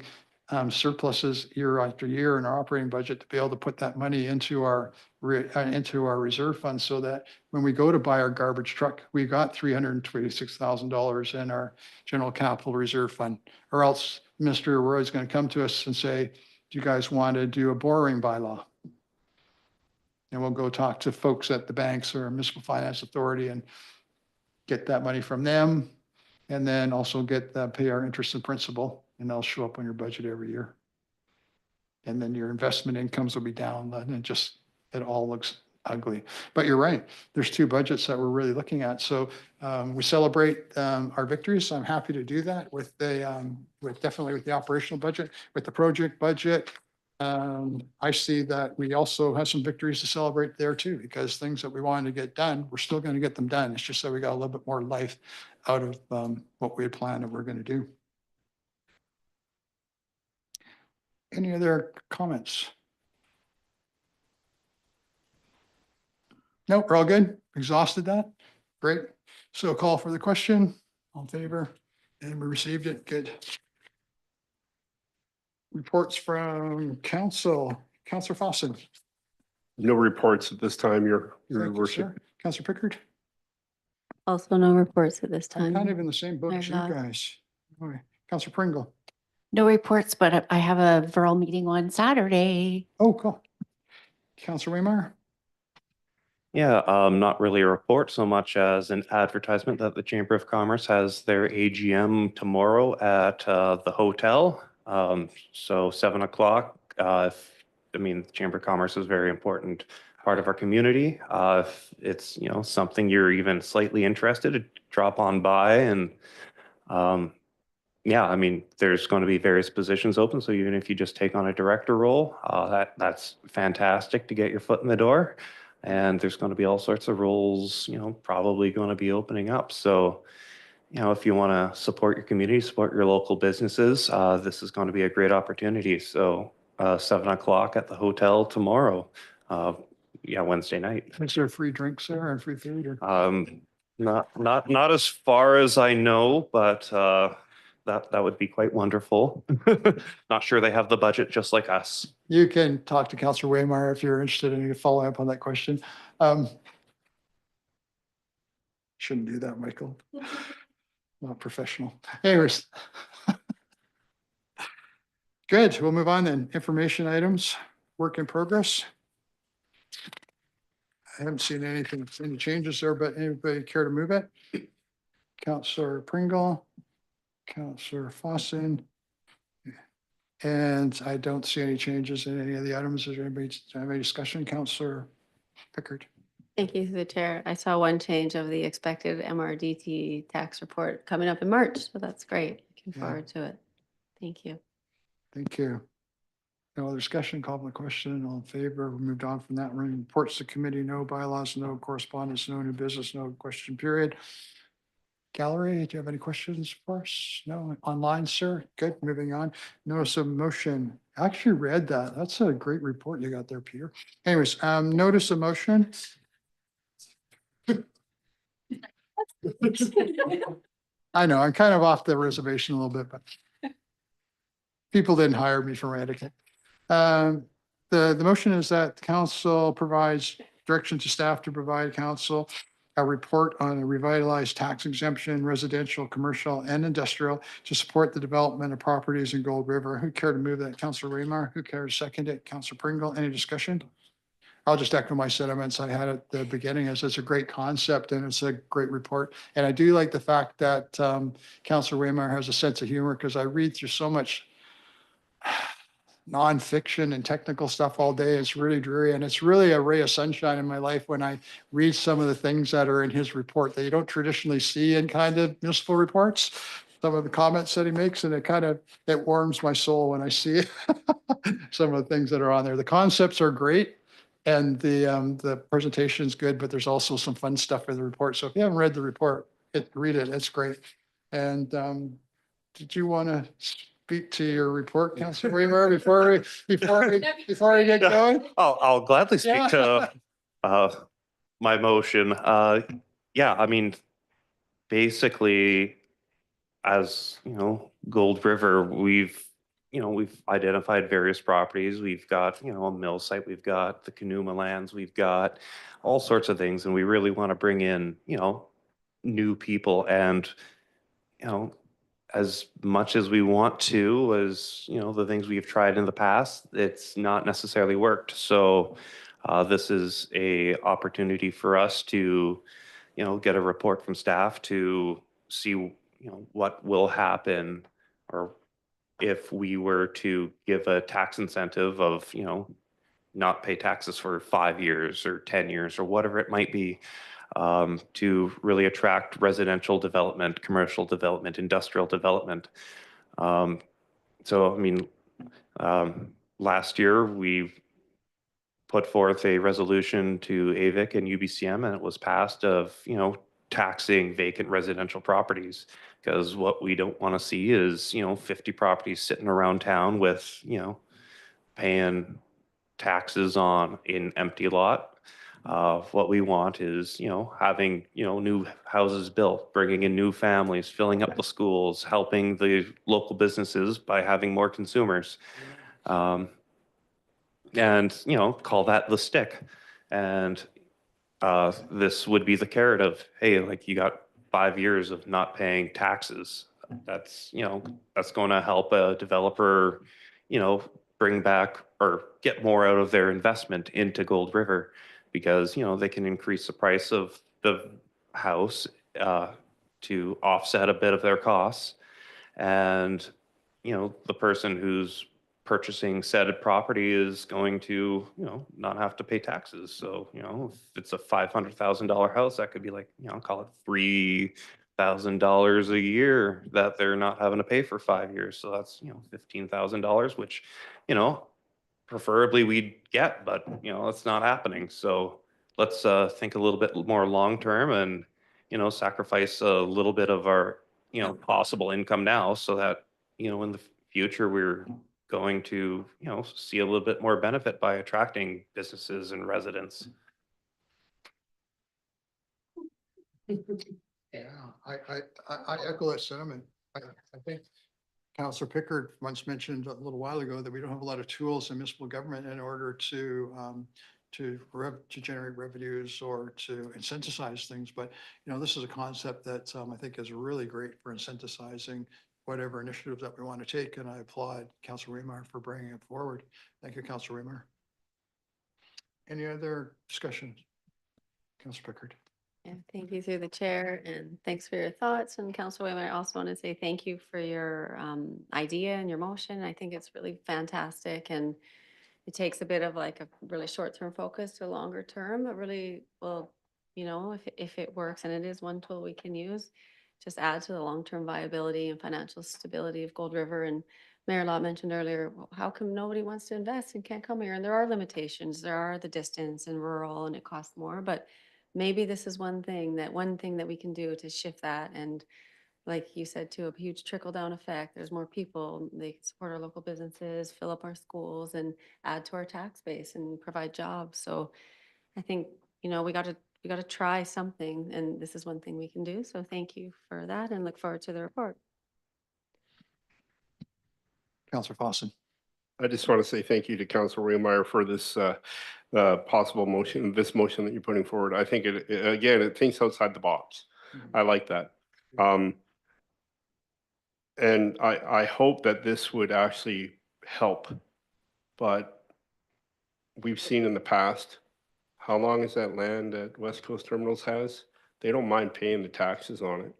surpluses year after year in our operating budget to be able to put that money into our reserve fund so that when we go to buy our garbage truck, we got $326,000 in our general capital reserve fund, or else Mr. Roy is going to come to us and say, do you guys want to do a borrowing bylaw? And we'll go talk to folks at the banks or municipal finance authority and get that money from them. And then also pay our interest and principal, and they'll show up on your budget every year. And then your investment incomes will be down, and it all looks ugly. But you're right. There's 2 budgets that we're really looking at. So we celebrate our victories. I'm happy to do that definitely with the operational budget, with the project budget. I see that we also have some victories to celebrate there too, because things that we wanted to get done, we're still going to get them done. It's just that we got a little bit more life out of what we had planned that we're going to do. Any other comments? Nope, we're all good. Exhausted that. Great. So call for the question. All in favor? And we received it. Good. Reports from council. Councilor Fawcett. No reports at this time, Your Thank you, Worship. sir. Councilor Pickard. Also no reports at this I'm kind time. of in the same boat as you There's not. guys. Okay. Councilor Pringle. No reports, but I have a Viral meeting on Saturday. Oh, cool. Councilor Waymeyer. Yeah, not really a report so much as an advertisement that the Chamber of Commerce has their AGM tomorrow at the hotel. So 7 o'clock. I mean, the Chamber of Commerce is a very important part of our community. If it's, something you're even slightly interested, drop on by and yeah, I mean, there's going to be various positions open. So even if you just take on a director role, that's fantastic to get your foot in the door. And there's going to be all sorts of roles, probably going to be opening up. So, if you want to support your community, support your local businesses, this is going to be a great opportunity. So, 7 o'clock at the hotel tomorrow. Yeah, Wednesday night. Is there free drinks there and free food? Or? Not as far as I know, but that would be quite wonderful. Not sure they have the budget just like us. You can talk to Councillor Waymire if you're interested in following up on that question. Shouldn't do that, Michael. Not professional. Anyways. Good, we'll move on then. Information items, work in progress. I haven't seen anything, any changes there, but anybody care to move it? Councillor Pringle, Councillor Fossin. And I don't see any changes in any of the items. Is there anybody have any discussion? Councillor Pickard. Thank you, through the chair. I saw one change of the expected MRDT tax report coming up in March, so that's great. Looking Yeah. forward to it. Thank you. Thank you. No other discussion, call for the question, all in favor, we moved on from that one. Reports to committee, no. Bylaws, no. Correspondence, no. New business, no. Question period. Gallery, do you have any questions for us? No, online, sir? Good, moving on. Notice of motion. I actually read that. That's a great report you got there, Peter. Anyways, notice of motion. I know, I'm kind of off the reservation a little bit, but people didn't hire me for my etiquette. The motion is that the council provides direction to staff to provide council a report on a revitalized tax exemption, residential, commercial, and industrial to support the development of properties in Gold River. Who care to move that? Councillor Raymar, who cares to second it? Councillor Pringle, any discussion? I'll just echo my sentiments I had at the beginning, as it's a great concept and it's a great report. And I do like the fact that Councillor Raymar has a sense of humor, because I read through so much nonfiction and technical stuff all day. It's really dreary, and it's really a ray of sunshine in my life when I read some of the things that are in his report that you don't traditionally see in kind of municipal reports. Some of the comments that he makes, and it warms my soul when I see some of the things that are on there. The concepts are great, and the presentation is good, but there's also some fun stuff in the report. So if you haven't read the report, read it. It's great. And did you want to speak to your report, Councillor Weaver, before we get going? I'll gladly speak Yeah. to my motion. Yeah, I mean, basically, as Gold River, we've identified various properties. We've got, a mill site, we've got the Canooma lands, we've got all sorts of things, and we really want to bring in, new people. And, as much as we want to, as, the things we've tried in the past, it's not necessarily worked. So this is a opportunity for us to, get a report from staff to see, what will happen, or if we were to give a tax incentive of, not pay taxes for 5 years or 10 years or whatever it might be, to really attract residential development, commercial development, industrial development. So, I mean, last year we put forth a resolution to AVIC and UBCM, and it was passed of, taxing vacant residential properties, because what we don't want to see is, 50 properties sitting around town with, paying taxes on an empty lot. What we want is, having, new houses built, bringing in new families, filling up the schools, helping the local businesses by having more consumers. And, call that the stick. And this would be the carrot of, hey, like, you got 5 years of not paying taxes. That's, that's going to help a developer, bring back or get more out of their investment into Gold River. because, you know, they can increase the price of the house to offset a bit of their costs. And, you know, the person who's purchasing said property is going to, you know, not have to pay taxes. So, you know, if it's a $500,000 house, that could be like, you know, call it $3,000 a year that they're not having to pay for 5 years. So that's, you know, $15,000, which, you know, preferably we'd get, but, you know, it's not happening. So let's think a little bit more long-term and, you know, sacrifice a little bit of our, you know, possible income now so that, you know, in the future, we're going to, you know, see a little bit more benefit by attracting businesses and residents. Yeah, I echo that sentiment. I think Councillor Pickard once mentioned a little while ago that we don't have a lot of tools in municipal government in order to generate revenues or to incentivize things. But, you know, this is a concept that I think is really great for incentivizing whatever initiatives that we want to take. And I applaud Councillor Remeyer for bringing it forward. Thank you, Councillor Remeyer. Any other discussions? Councillor Pickard. Yeah, thank you through the chair, and thanks for your thoughts. And Councilor Wayman, I also want to say thank you for your idea and your motion. I think it's really fantastic, and it takes a bit of like a really short-term focus to a longer term, but really, well, you know, if it works, and it is one tool we can use, just add to the long-term viability and financial stability of Gold River. And Mayor Law mentioned earlier, well, how come nobody wants to invest and can't come here? And there are limitations. There are the distance and rural, and it costs more, but maybe this is one thing that we can do to shift that. And like you said, too, a huge trickle down effect. There's more people, they can support our local businesses, fill up our schools, and add to our tax base and provide jobs. So I think, you know, we got to try something, and this is one thing we can do. So thank you for that, and look forward to the report. Councillor Fawcett. I just want to say thank you to Councilor Remeyer for this possible motion, this motion that you're putting forward. I think again, it thinks outside the box. I like that. And I hope that this would actually help. But we've seen in the past, how long is that land that West Coast Terminals has? They don't mind paying the taxes on it.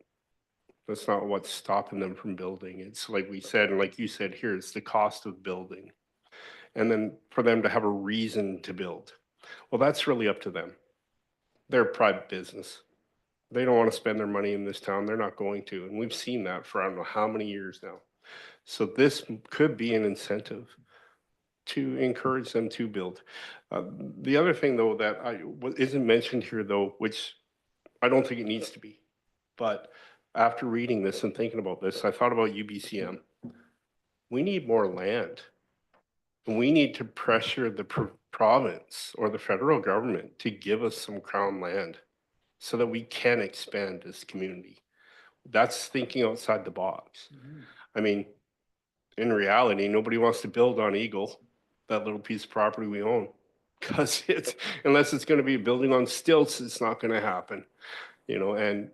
That's not what's stopping them from building. It's like we said, and like you said here, it's the cost of building. And then for them to have a reason to build. Well, that's really up to them. They're a private business. They don't want to spend their money in this town. They're not going to. And we've seen that for I don't know how many years now. So this could be an incentive to encourage them to build. The other thing though that isn't mentioned here though, which I don't think it needs to be, but after reading this and thinking about this, I thought about UBCM. We need more land. We need to pressure the province or the federal government to give us some crown land so that we can expand this community. That's thinking outside the box. I mean, in reality, nobody wants to build on Eagle, that little piece of property we own, because unless it's going to be building on stilts, it's not going to happen, you know. And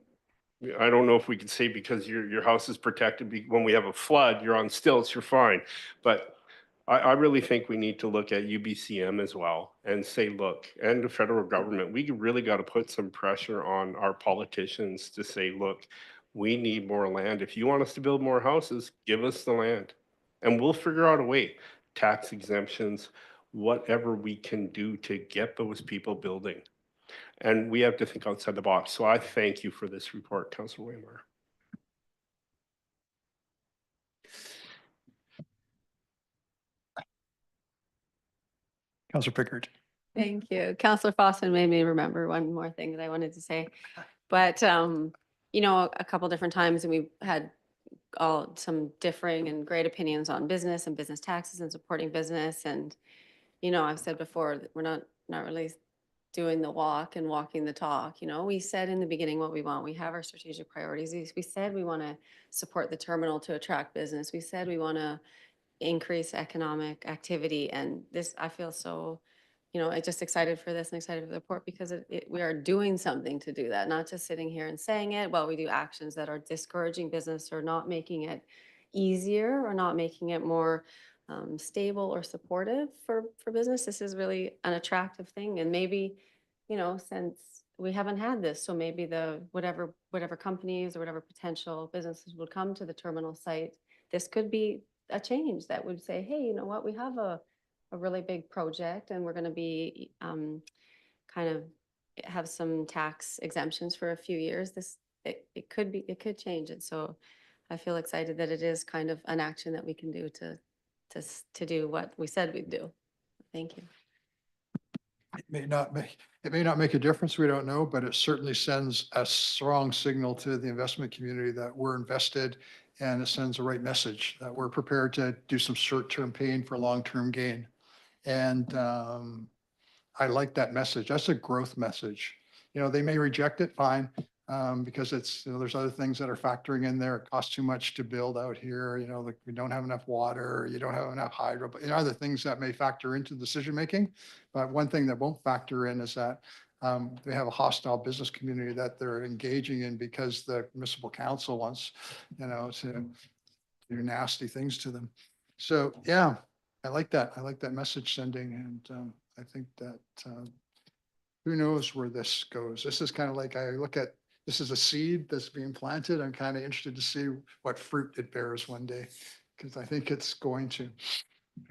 I don't know if we could say because your house is protected when we have a flood, you're on stilts, you're fine. But I really think we need to look at UBCM as well and say, look, and the federal government, we really got to put some pressure on our politicians to say, look, we need more land. If you want us to build more houses, give us the land and we'll figure out a way, tax exemptions, whatever we can do to get those people building. And we have to think outside the box. So I thank you for this report, Councilor Waymer. Councillor Pickard. Thank you. Councillor Fawcett made me remember one more thing that I wanted to say. But, you know, a couple different times, and we've had some differing and great opinions on business and business taxes and supporting business. And, you know, I've said before that we're not really doing the walk and walking the talk. You know, we said in the beginning what we want. We have our strategic priorities. We said we want to support the terminal to attract business. We said we want to increase economic activity. And this, I feel so, you know, I'm just excited for this and excited for the report because we are doing something to do that, not just sitting here and saying it. Well, we do actions that are discouraging business or not making it easier or not making it more stable or supportive for business. This is really an attractive thing. And maybe since we haven't had this, so maybe whatever companies or whatever potential businesses would come to the terminal site, this could be a change that would say, hey, you know what, we have a really big project and we're gonna be kind of have some tax exemptions for a few years. It could change it. So I feel excited that it is kind of an action that we can do to do what we said we'd do. Thank you. It may not make a difference, we don't know, but it certainly sends a strong signal to the investment community that we're invested, and it sends the right message that we're prepared to do some short-term pain for long-term gain. And I like that message. That's a growth message. They may reject it, fine, because there's other things that are factoring in there. It costs too much to build out here, like we don't have enough water, you don't have enough hydro, but other things that may factor into decision-making. But one thing that won't factor in is that they have a hostile business community that they're engaging in because the municipal council wants, to do nasty things to them. So, yeah, I like that. I like that message sending. And I think that who knows where this goes. This is kind of like, I look at, this is a seed that's being planted. I'm kind of interested to see what fruit it bears one day, because I think it's going to.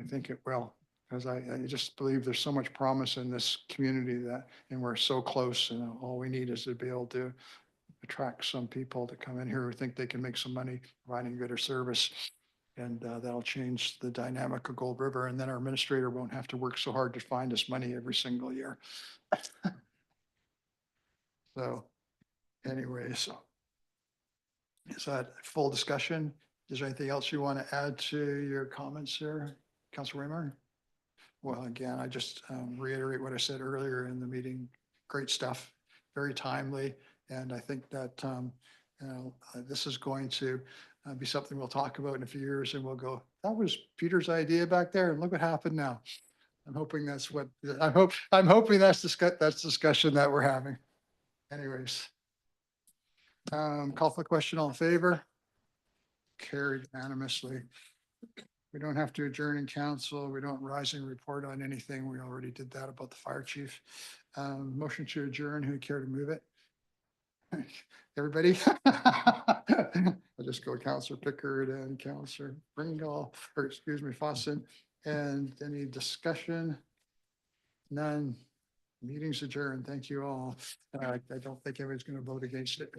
I think it will, because I just believe there's so much promise in this community and we're so close, and all we need is to be able to attract some people to come in here who think they can make some money providing better service. And that'll change the dynamic of Gold River. And then our administrator won't have to work so hard to find us money every single year. So anyways, is that full discussion? Is there anything else you want to add to your comments there, Councilor Raymar? Well, again, I just reiterate what I said earlier in the meeting. Great stuff, very timely. And I think that this is going to be something we'll talk about in a few years, and we'll go, that was Peter's idea back there, and look what happened now. I'm hoping that's I'm hoping that's discussion that we're having. Anyways. Call for the question, all in favor? Carried unanimously. We don't have to adjourn in council. We don't rise and report on anything. We already did that about the fire chief. Motion to adjourn. Who care to move it? Everybody? I'll just go Councilor Pickard and Councilor Bringle, or excuse me, Fossin. And any discussion? None. Meeting's adjourned. Thank you all. I don't think anybody's going to vote against it.